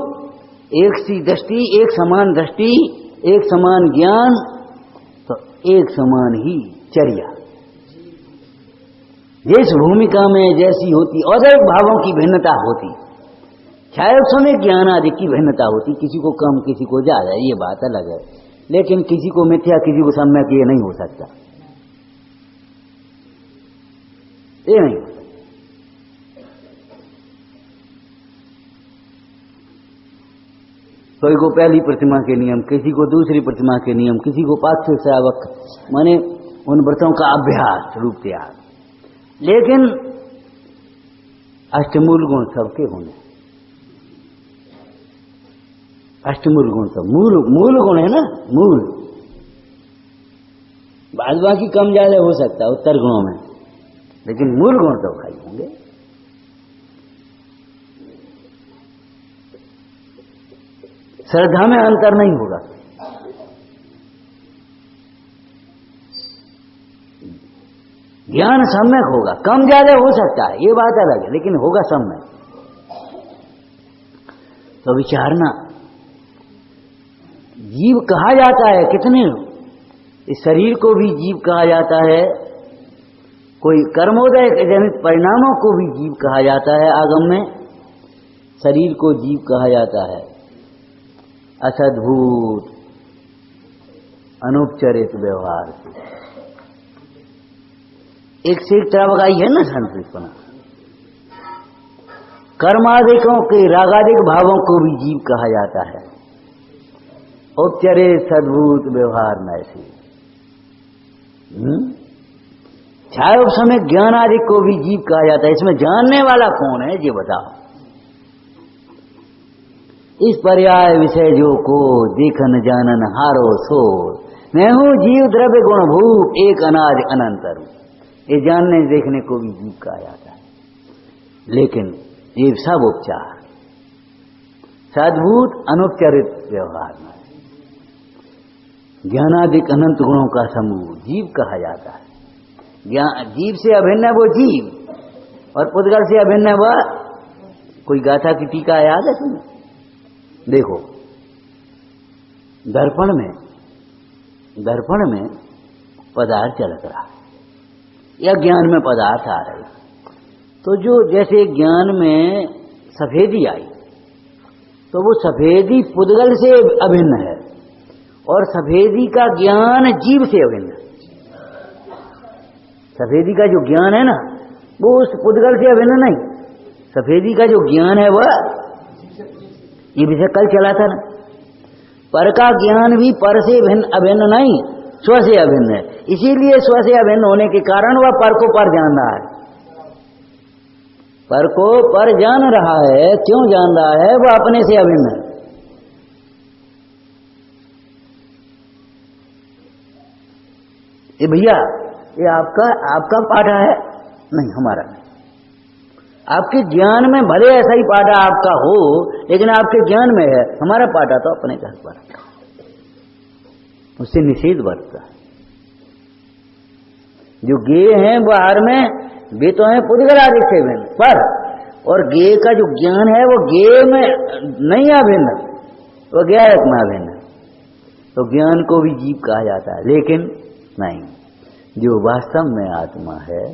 S1: एक सी दृष्टि, एक समान दृष्टि, एक समान ज्ञान, तो एक समान ही चर्या। जिस भूमिका में जैसी होती, अनेक भावों की भिन्नता होती, शायद समय ज्ञान आदि की भिन्नता होती, किसी को कम किसी को ज्यादा, ये बात अलग है। लेकिन किसी को मिथ्या किसी को सम्यक ये नहीं हो सकता, ये नहीं। कोई को पहली प्रतिमा के नियम, किसी को दूसरी प्रतिमा के नियम, किसी को पाक्ष श्रावक, माने उन व्रतों का अभ्यास रूप त्याग। लेकिन अष्टमूल गुण सबके होने, अष्टमूल गुण सब मूल गुण है ना, मूल। बाद बाकी कम ज्यादा हो सकता है उत्तर गुणों में, लेकिन मूल गुण तो खाई होंगे। श्रद्धा में अंतर नहीं होगा, ज्ञान सम्यक होगा, कम ज्यादा हो सकता है, ये बात अलग है, लेकिन होगा सम्यक। तो विचारना, जीव कहा जाता है कितने, इस शरीर को भी जीव कहा जाता है, कोई कर्मोदय जनित परिणामों को भी जीव कहा जाता है। आगम में शरीर को जीव कहा जाता है, असद्भूत अनुपचरित व्यवहार से। एक से एक तरह आई है ना संस्कृतपना। कर्मादिकों के रागादिक भावों को भी जीव कहा जाता है, उपचरित सद्भूत व्यवहार में से। छाया समय ज्ञान आदि को भी जीव कहा जाता है। इसमें जानने वाला कौन है ये बताओ। इस पर्याय विषय जो को देखन जानन हारो सो, मैं हूं जीव द्रव्य गुण भूप एक अनाज अनंतर। ये जानने देखने को भी जीव कहा जाता है, लेकिन ये सब उपचार सद्भूत अनुपचरित व्यवहार में ज्ञानादिक अनंत गुणों का समूह जीव कहा जाता है। जीव से अभिन्न है वो जीव, और पुद्गल से अभिन्न है वह। कोई गाथा की टीका याद है तुम्हें? देखो, दर्पण में पदार्थ चलक रहा है, या ज्ञान में पदार्थ आ रहे, तो जो जैसे ज्ञान में सफेदी आई, तो वो सफेदी पुद्गल से अभिन्न है, और सफेदी का ज्ञान जीव से अभिन्न है। सफेदी का जो ज्ञान है ना, वो उस पुद्गल से अभिन्न नहीं। सफेदी का जो ज्ञान है वह, ये विषय कल चला था ना, पर का ज्ञान भी पर से अभिन्न नहीं, स्व से अभिन्न है। इसीलिए स्व से अभिन्न होने के कारण वह पर को पर जान रहा है। पर को पर जान रहा है, क्यों जान रहा है? वह अपने से अभिन्न है। ये भैया, ये आपका पाठा है? नहीं, हमारा नहीं। आपके ज्ञान में भले ऐसा ही पाठा आपका हो, लेकिन आपके ज्ञान में है। हमारा पाठा तो अपने घर पर, उससे निषेध बरतता है। जो गे हैं बाहर में, वे तो है पुद्गल आदि से भिन्न, पर और ज्ञेय का जो ज्ञान है वो ज्ञेय में नहीं अभिन्न, वो ज्ञायक में अभिन्न। तो ज्ञान को भी जीव कहा जाता है, लेकिन नहीं, जो वास्तव में आत्मा है।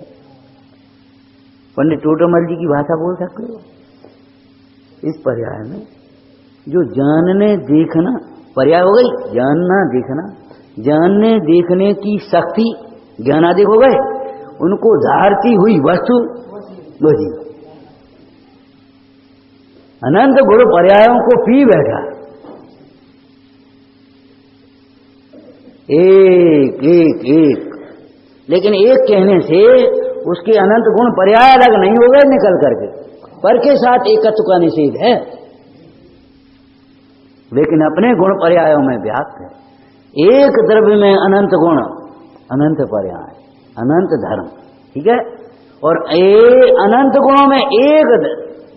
S1: पंडित टोटोमल जी की भाषा बोल सकते हो इस पर्याय में, जो जानने देखना, पर्याय हो गई जानना देखना, जानने देखने की शक्ति ज्ञानादि हो गए, उनको धारती हुई वस्तु वो जीव। अनंत गुण पर्यायों को पी बैठा, एक एक एक, लेकिन एक कहने से उसके अनंत गुण पर्याय अलग नहीं हो गए निकल करके, पर के साथ एकत्व का निषेध है, लेकिन अपने गुण पर्यायों में व्याप्त है। एक द्रव्य में अनंत गुण, अनंत पर्याय, अनंत धर्म, ठीक है, और अनंत गुणों में एक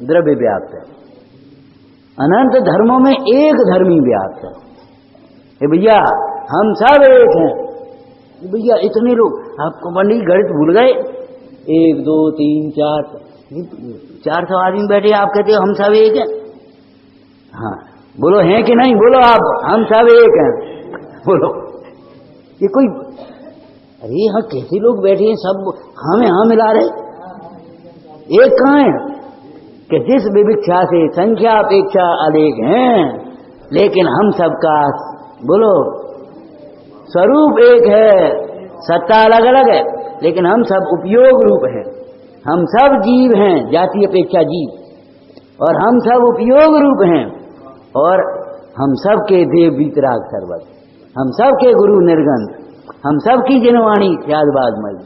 S1: द्रव्य व्याप्त है, अनंत धर्मों में एक धर्मी व्याप्त है। ये भैया हम सब एक हैं, भैया इतने लोग, आपको पंडित गणित भूल गए, 1 2 3 400 आदमी बैठे, आप कहते हो हम सब एक हैं। हाँ बोलो हैं कि नहीं, बोलो आप, हम सब एक हैं, बोलो। ये कोई, अरे यहाँ कैसे लोग बैठे हैं, सब हमें हाँ मिला रहे, एक कहाँ है कि जिस विविक्षा से संख्या अपेक्षा अनेक हैं, लेकिन हम सबका बोलो स्वरूप एक है, सत्ता अलग अलग है, लेकिन हम सब उपयोग रूप हैं। हम सब जीव हैं, जाति अपेक्षा जीव, और हम सब उपयोग रूप हैं, और हम सब के देव वीतराग सर्वत, हम सब के गुरु निर्गंध, हम सब की जिनवाणी त्यागबाद मई,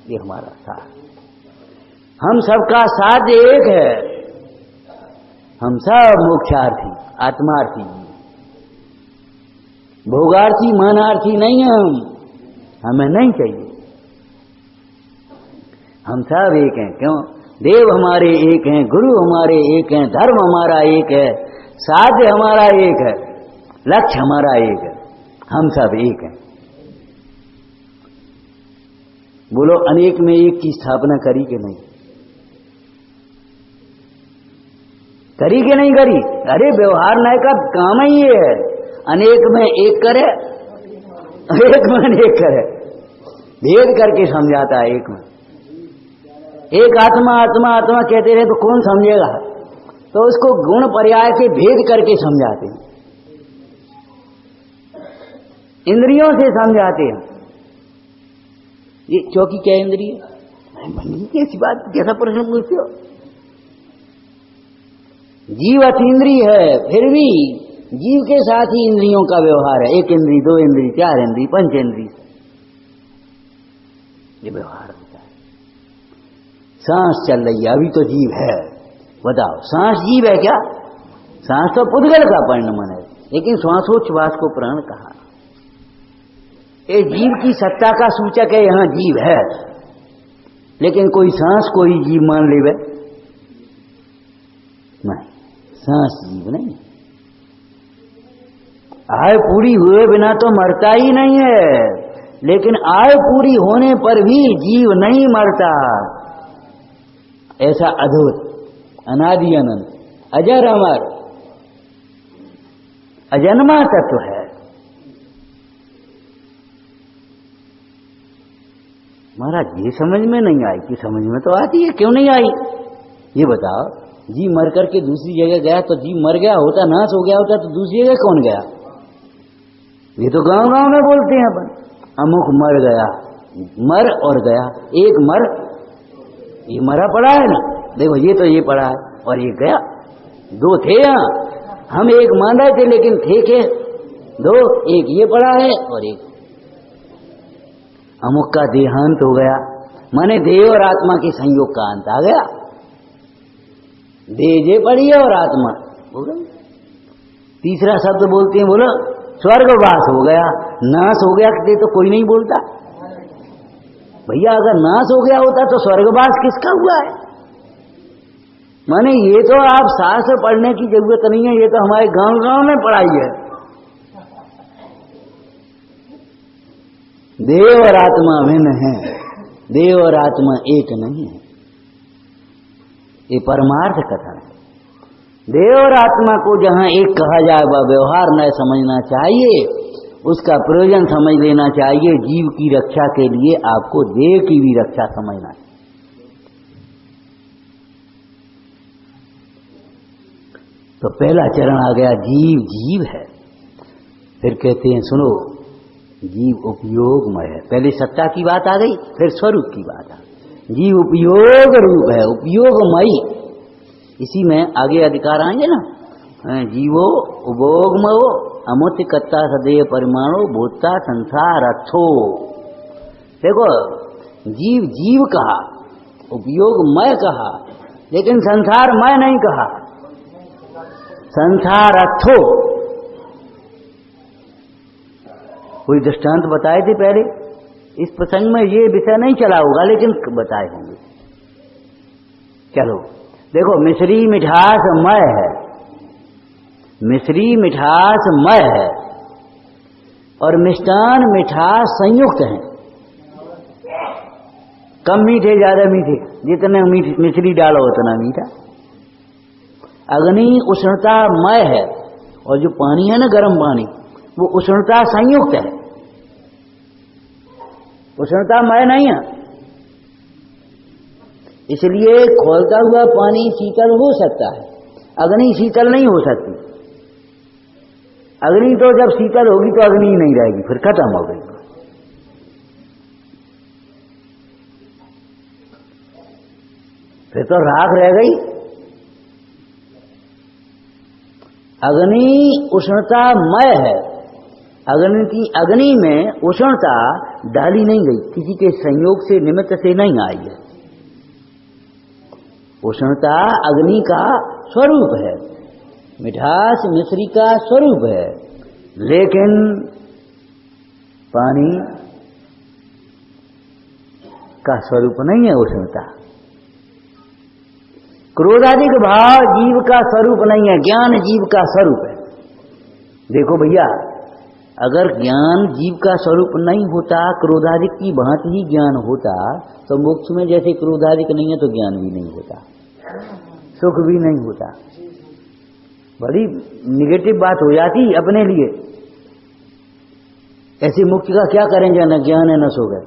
S1: ये हमारा साथ। हम सबका साध्य एक है, हम सब मोक्षार्थी आत्मार्थी, भोगार्थी मानार्थी नहीं है, हमें नहीं चाहिए, हम सब एक हैं। क्यों? देव हमारे एक हैं, गुरु हमारे एक हैं, धर्म हमारा एक है, साध्य हमारा एक है, लक्ष्य हमारा एक है, हम सब एक हैं। बोलो अनेक में एक की स्थापना करी कि नहीं, करी कि नहीं करी? अरे व्यवहार न्याय का काम ही ये है, अनेक में एक करे, एक में अनेक करे, भेद करके समझाता है। एक में एक आत्मा आत्मा आत्मा कहते रहे तो कौन समझेगा, तो उसको गुण पर्याय से भेद करके समझाते हैं, इंद्रियों से समझाते हैं। ये चौकी क्या इंद्रिय? कैसी बात, कैसा प्रश्न पूछते हो? जीव अतीन्द्रिय है, फिर भी जीव के साथ ही इंद्रियों का व्यवहार है। 1 इंद्रिय 2 इंद्रिय 4 इंद्रिय 5 इंद्रिय, ये व्यवहार होता है। सांस चल रही है, अभी तो जीव है, बताओ सांस जीव है क्या? सांस तो पुद्गल का परिणाम है, लेकिन श्वासोच्छ्वास को प्राण कहा। ये जीव की सत्ता का सूचक है, यहां जीव है, लेकिन कोई सांस को ही जीव मान ले नहीं, सांस जीव नहीं। आय पूरी हुए बिना तो मरता ही नहीं है, लेकिन आय पूरी होने पर भी जीव नहीं मरता। ऐसा अद्भुत अनादि अनंत अजर अमर अजन्मा तत्व है। महाराज ये समझ में नहीं आई कि समझ में तो आती है, क्यों नहीं आई ये बताओ। जी मर करके दूसरी जगह गया तो जी मर गया होता, नाश हो गया होता तो दूसरी जगह कौन गया? ये तो गांव गांव में बोलते हैं अपन, अमुक मर गया, मर और गया। एक मर, ये मरा पड़ा है ना, देखो ये तो ये पड़ा है और ये गया, 2 थे यहाँ, हम एक मान रहे थे लेकिन थे के 2, एक ये पड़ा है और एक अमुक का देहांत हो गया, माने देह और आत्मा के संयोग का अंत आ गया। देह जे पड़ी है और आत्मा हो गई। तीसरा शब्द बोलते हैं, बोलो स्वर्गवास हो गया, नाश हो गया कहते तो कोई नहीं बोलता। भैया अगर नाश हो गया होता तो स्वर्गवास किसका हुआ है? माने ये तो आप शास्त्र पढ़ने की जरूरत नहीं है, ये तो हमारे गांव गांव में पढ़ाई है। देह और आत्मा भिन्न है, देव और आत्मा एक नहीं है, ये परमार्थ कथन है। देव और आत्मा को जहां एक कहा जाए वह व्यवहार न समझना चाहिए, उसका प्रयोजन समझ लेना चाहिए। जीव की रक्षा के लिए आपको देव की भी रक्षा समझना चाहिए। तो पहला चरण आ गया, जीव जीव है। फिर कहते हैं सुनो, जीव उपयोगमय है। पहले सत्ता की बात आ गई, फिर स्वरूप की बात आ गई। जीव उपयोग रूप है, उपयोगमयी। इसी में आगे अधिकार आएंगे ना, जीवो उपयोगमयो अमुत कत्ता सदैव परिमाणो भूता संसार अच्छो। देखो, जीव जीव कहा, उपयोगमय कहा, लेकिन संसारमय नहीं कहा, संसार अच्छो। कोई दृष्टांत बताए थे पहले, इस प्रसंग में ये विषय नहीं चला होगा, लेकिन बताए होंगे। चलो देखो, मिश्री मिठास मय है, मिश्री मिठास मय है और मिष्टान मिठास संयुक्त हैं। कम मीठे ज्यादा मीठे, जितने मिश्री डालो उतना मीठा। अग्नि उष्णता मय है और जो पानी है ना, गर्म पानी, वो उष्णता संयुक्त है, उष्णता मय नहीं है। इसलिए खौलता हुआ पानी शीतल हो सकता है, अग्नि शीतल नहीं हो सकती। अग्नि तो जब शीतल होगी तो अग्नि ही नहीं रहेगी, फिर खत्म हो गई। फिर तो राख रह गई। अग्नि उष्णतामय है, अग्नि में उष्णता डाली नहीं गई, किसी के संयोग से निमित्त से नहीं आई है। उष्णता अग्नि का स्वरूप है, मिठास मिश्री का स्वरूप है, लेकिन पानी का स्वरूप नहीं है उष्णता। क्रोधाधिक भाव जीव का स्वरूप नहीं है, ज्ञान जीव का स्वरूप है। देखो भैया, अगर ज्ञान जीव का स्वरूप नहीं होता, क्रोधाधिक की भांति ही ज्ञान होता, तो मोक्ष में जैसे क्रोधाधिक नहीं है तो ज्ञान भी नहीं होता, सुख भी नहीं होता। बड़ी निगेटिव बात हो जाती अपने लिए। ऐसी मुक्ति का क्या करेंगे, न ज्ञान है न सुख है।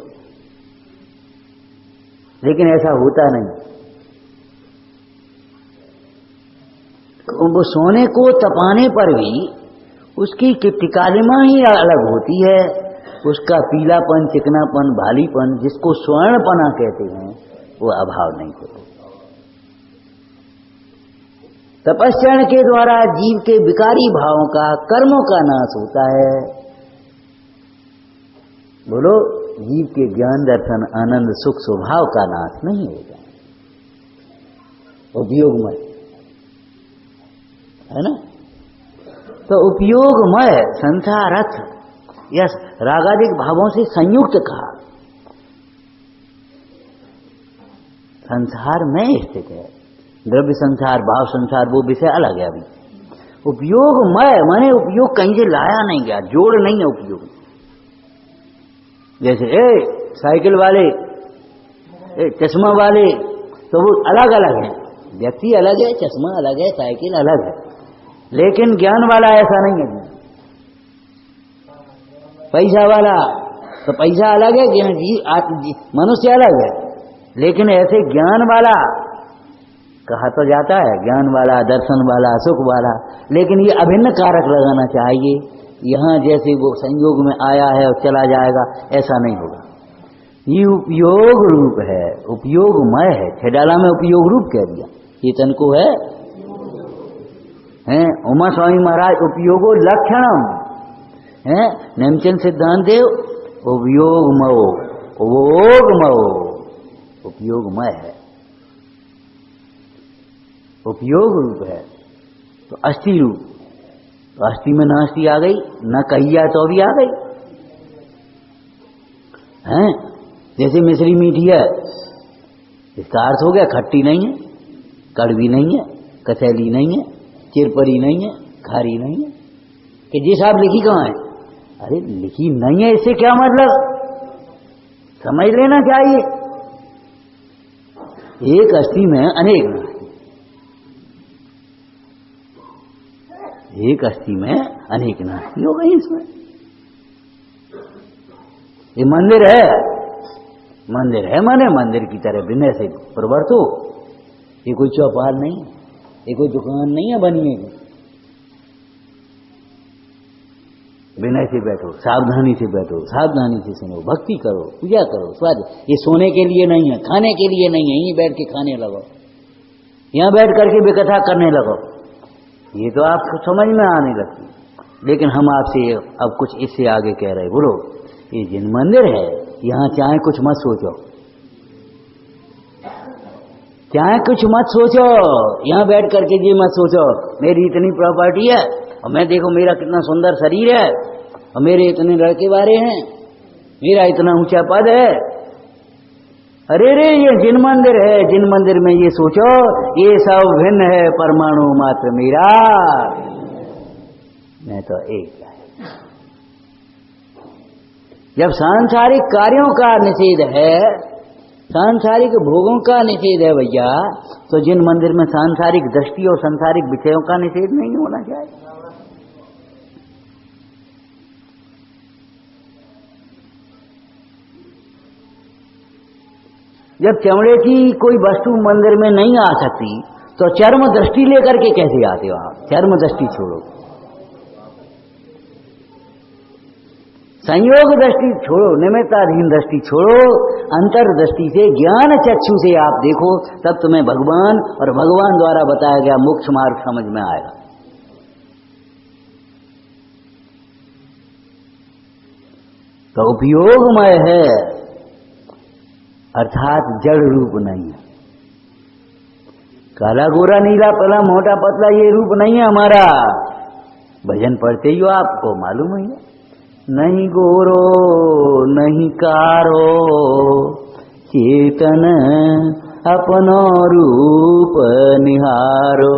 S1: लेकिन ऐसा होता नहीं। वो सोने को तपाने पर भी उसकी टिकालिमा ही अलग होती है, उसका पीलापन, चिकनापन, भालीपन, जिसको स्वर्णपना कहते हैं, वो अभाव नहीं होता। तपस्या के द्वारा जीव के विकारी भावों का, कर्मों का नाश होता है। बोलो, जीव के ज्ञान दर्शन आनंद सुख स्वभाव का नाश नहीं होगा, उपयोगमय है ना। तो उपयोगमय संसार अर्थ यस रागादिक भावों से संयुक्त कहा, संसार में स्थित है। द्रव्य संसार, भाव संसार, वो विषय अलग है। अभी उपयोगमय माने उपयोग कहीं से लाया नहीं गया, जोड़ नहीं है उपयोग। जैसे साइकिल वाले, चश्मा वाले, तो वो अलग अलग है, व्यक्ति अलग है, चश्मा अलग है, साइकिल अलग है। लेकिन ज्ञान वाला ऐसा नहीं है। पैसा वाला तो पैसा अलग है, ज्ञान मनुष्य अलग है। लेकिन ऐसे ज्ञान वाला कहा तो जाता है, ज्ञान वाला, दर्शन वाला, सुख वाला, लेकिन ये अभिन्न कारक लगाना चाहिए। यहाँ जैसे वो संयोग में आया है और चला जाएगा, ऐसा नहीं होगा। ये उपयोग रूप है, उपयोगमय है। छेडाला में उपयोग रूप कह दिया, चेतन को है। उमा स्वामी महाराज उपयोगो लक्षणम है, नेमचंद सिद्धांत देव उपयोगमयो, उपयोगमयो, उपयोगमय है, उपयोग रूप है। तो अस्थि रूप, तो अस्थि में नास्ति आ गई, न कहिया तो भी आ गई हैं। जैसे मिश्री मीठी है, इसका अर्थ हो गया खट्टी नहीं है, कड़वी नहीं है, कचैली नहीं है, चिरपरी नहीं है, खारी नहीं है। कि जी साहब लिखी कहाँ है? अरे लिखी नहीं है, इससे क्या मतलब, समझ लेना चाहिए। एक अस्थि में अनेक नास्ति, एक अस्थि में अनेक नास्ति हो गई इसमें। ये मंदिर है, मंदिर है माने मंदिर की तरह विनय से प्रवर्त हो। ये कोई चौपाल नहीं, ये कोई दुकान नहीं है बनिए की। विनय से बैठो, सावधानी से बैठो, सावधानी से सुनो, भक्ति करो, पूजा करो, स्वाद। ये सोने के लिए नहीं है, खाने के लिए नहीं है, यहीं बैठ के खाने लगो, यहां बैठ करके बेकथा करने लगो, ये तो आपको समझ में आने लगती। लेकिन हम आपसे अब कुछ इससे आगे कह रहे, बोलो ये जिन मंदिर है यहां चाहे कुछ मत सोचो, चाहे कुछ मत सोचो, यहां बैठ करके ये मत सोचो मेरी इतनी प्रॉपर्टी है और मैं देखो मेरा कितना सुंदर शरीर है और मेरे इतने लड़के बारे हैं, मेरा इतना ऊंचा पद है। अरे रे ये जिन मंदिर है, जिन मंदिर में ये सोचो ये सब भिन्न है, परमाणु मात्र मेरा, मैं तो एक है। जब सांसारिक कार्यों का निषेध है, सांसारिक भोगों का निषेध है भैया, तो जिन मंदिर में सांसारिक दृष्टि और सांसारिक विषयों का निषेध नहीं होना चाहिए। जब चमड़े की कोई वस्तु मंदिर में नहीं आ सकती तो चर्म दृष्टि लेकर के कैसे आते हो आप? चर्म दृष्टि छोड़ो, संयोग दृष्टि छोड़ो, निमित्ताधीन दृष्टि छोड़ो, अंतर दृष्टि से ज्ञान चक्षु से आप देखो, तब तुम्हें भगवान और भगवान द्वारा बताया गया मोक्ष मार्ग समझ में आएगा। तो उपयोगमय है अर्थात जड़ रूप नहीं है। काला गोरा नीला पला मोटा पतला ये रूप नहीं है हमारा। भजन पढ़ते ही हो आपको मालूम ही है, नहीं गोरो नहीं कारो चेतन अपनो रूप निहारो।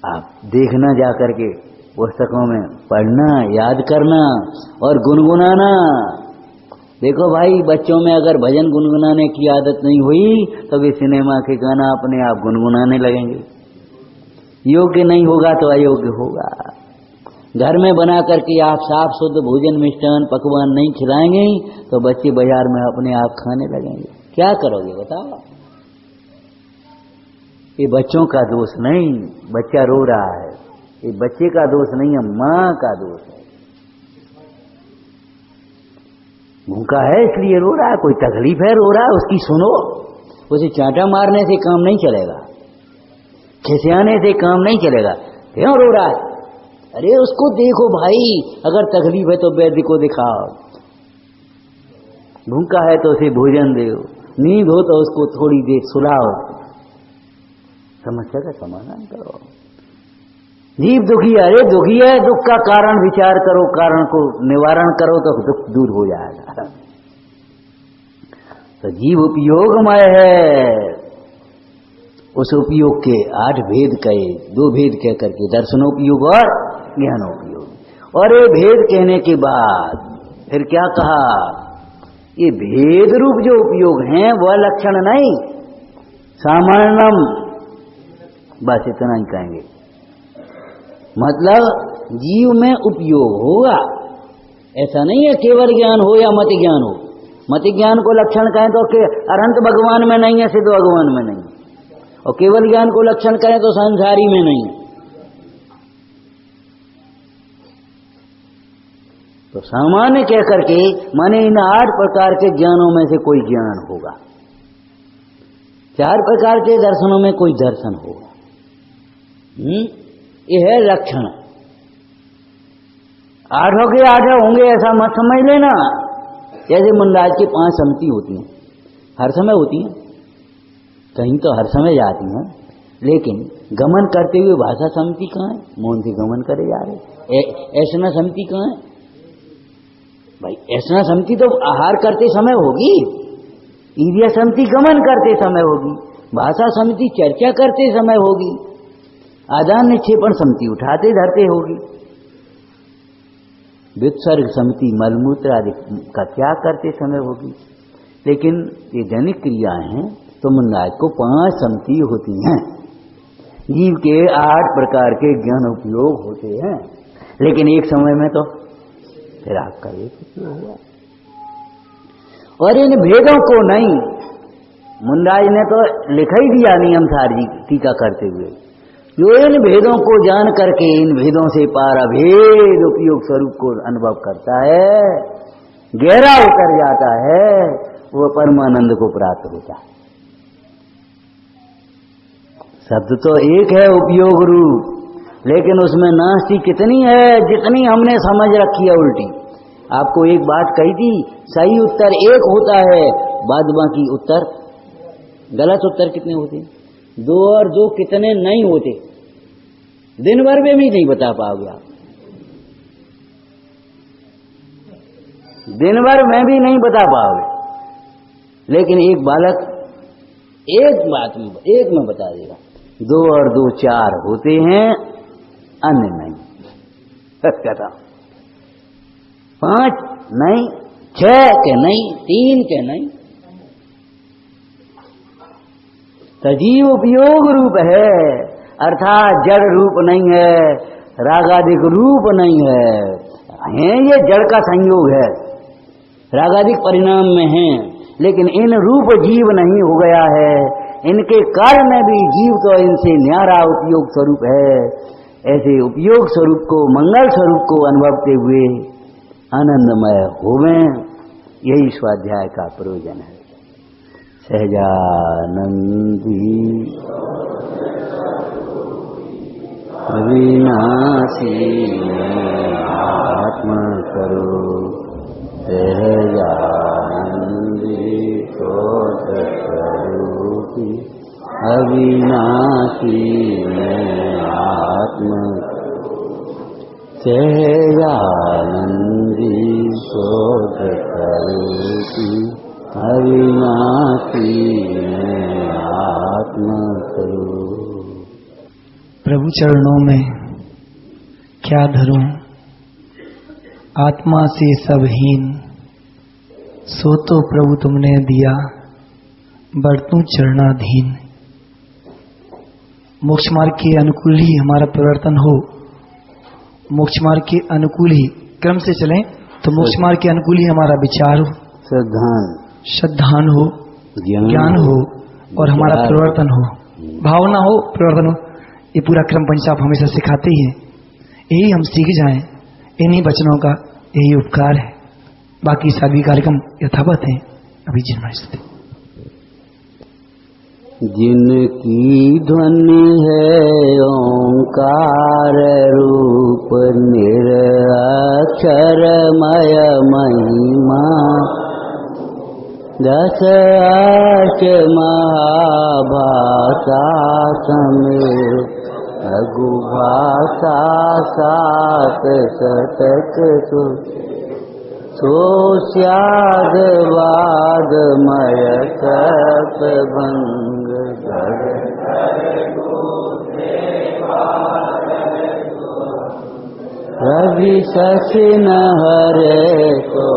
S1: आप देखना जा करके पुस्तकों में, पढ़ना, याद करना और गुनगुनाना। देखो भाई बच्चों में अगर भजन गुनगुनाने की आदत नहीं हुई तो वे सिनेमा के गाना अपने आप गुनगुनाने लगेंगे। योग्य नहीं होगा तो अयोग्य होगा। घर में बना करके आप साफ शुद्ध भोजन मिष्टान पकवान नहीं खिलाएंगे तो बच्चे बाजार में अपने आप खाने लगेंगे। क्या करोगे बताओ? ये बच्चों का दोष नहीं, बच्चा रो रहा है, ये बच्चे का दोष नहीं है, माँ का दोष है। भूखा है इसलिए रो रहा है, कोई तकलीफ है रो रहा है, उसकी सुनो। उसे चांटा मारने से काम नहीं चलेगा, खिसियाने से काम नहीं चलेगा। क्यों रो रहा है? अरे उसको देखो भाई, अगर तकलीफ है तो वैद्य को दिखाओ, भूखा है तो उसे भोजन दो, नींद हो तो उसको थोड़ी देर सुलाओ, समस्या का समाधान करो। जीव दुखी है, अरे दुखी है, दुख का कारण विचार करो, कारण को निवारण करो तो दुख दूर हो जाएगा। तो जीव उपयोगमय है, उस उपयोग के 8 भेद कहे, 2 भेद कह करके दर्शनोपयोग और ज्ञानोपयोग। और ये भेद कहने के बाद फिर क्या कहा? ये भेद रूप जो उपयोग हैं वह लक्षण नहीं, सामान्यम, बस इतना ही कहेंगे। मतलब जीव में उपयोग होगा, ऐसा नहीं है केवल ज्ञान हो या मत ज्ञान हो। मत ज्ञान को लक्षण कहें तो अनंत भगवान में नहीं है, सिद्ध भगवान में नहीं, और केवल ज्ञान को लक्षण कहें तो संसारी में नहीं है। तो सामान्य कह करके माने इन 8 प्रकार के ज्ञानों में से कोई ज्ञान होगा, 4 प्रकार के दर्शनों में कोई दर्शन होगा। ये है लक्षण। 8 के 8 होंगे ऐसा मत समझ लेना। जैसे मनराज की 5 समिति होती हैं, हर समय होती हैं, कहीं तो हर समय जाती हैं, लेकिन गमन करते हुए भाषा समिति कहाँ है? मौन से गमन करे जा रहे। ऐसा समिति कहाँ है भाई? ऐसा समिति तो आहार करते समय होगी, ईर्ष्या समिति गमन करते समय होगी, भाषा समिति चर्चा करते समय होगी, आदान निक्षेपण समिति उठाते धरते होगी। वित्सर्ग समिति मलमूत्र आदि का त्याग करते समय होगी। लेकिन ये जनिक क्रियाएं हैं तो मुन्नाज को 5 समिति होती हैं। जीव के 8 प्रकार के ज्ञान उपयोग होते हैं, लेकिन एक समय में तो फिर आपका एक उपयोग हुआ। और इन भेदों को नहीं, मुन्नाज ने तो लिखा ही दिया नियमसार जी टीका करते हुए, जो इन भेदों को जान करके इन भेदों से पार अभेद उपयोग स्वरूप को अनुभव करता है, गहरा उतर जाता है, वो परमानंद को प्राप्त होता है। शब्द तो एक है उपयोग रूप, लेकिन उसमें नास्ती कितनी है, जितनी हमने समझ रखी है उल्टी। आपको एक बात कही थी, सही उत्तर एक होता है, बाद बाकी उत्तर गलत उत्तर कितने होते हैं? 2 और 2 कितने नहीं होते, दिन भर में भी नहीं बता पाओगे आप, दिन भर में भी नहीं बता पाओगे। लेकिन एक बालक एक बात में एक में बता देगा, 2 और 2 4 होते हैं, अन्य नहीं। कहता 5 नहीं, 6 के नहीं, 3 के नहीं। सजीव उपयोग रूप है, अर्थात जड़ रूप नहीं है, रागादिक रूप नहीं है। ये जड़ का संयोग है, रागादिक परिणाम में है, लेकिन इन रूप जीव नहीं हो गया है। इनके कार्य में भी जीव तो इनसे न्यारा उपयोग स्वरूप है। ऐसे उपयोग स्वरूप को, मंगल स्वरूप को अनुभवते हुए आनंदमय होवें, यही स्वाध्याय का प्रयोजन है। सहजानंदी अविनाशी आत्मा करो, सहजानंदी शोध स्वरूपी अविनाशी आत्मा, सहजानंदी शोध स्वरूपी अविनाशी आत्मा करो।
S2: प्रभु चरणों में क्या धरूं, आत्मा से सब हीन, सो तो प्रभु तुमने दिया, बरतूं चरणाधीन। मोक्ष मार्ग के अनुकूल ही हमारा परिवर्तन हो, मोक्ष मार्ग के अनुकूल ही क्रम से चलें तो मोक्ष मार्ग के अनुकूल ही हमारा विचार हो, श्रद्धान हो, ज्ञान हो और हमारा परिवर्तन हो, भावना हो, परिवर्तन हो। ये पूरा क्रम पंचाप हमेशा सिखाते ही है, यही हम सीख जाएं, इन्हीं वचनों का यही उपकार है। बाकी सभी कार्यक्रम यथावत हैं। अभी जिनमें
S1: जिनकी ध्वनि है ओंकार रूप, निरक्षरमय महिमा, 10 अष्ट महाभाषा समेत, लघु भाषा 7 शतक सो स्याद वादमय सत भंग रवि शशि न हरे को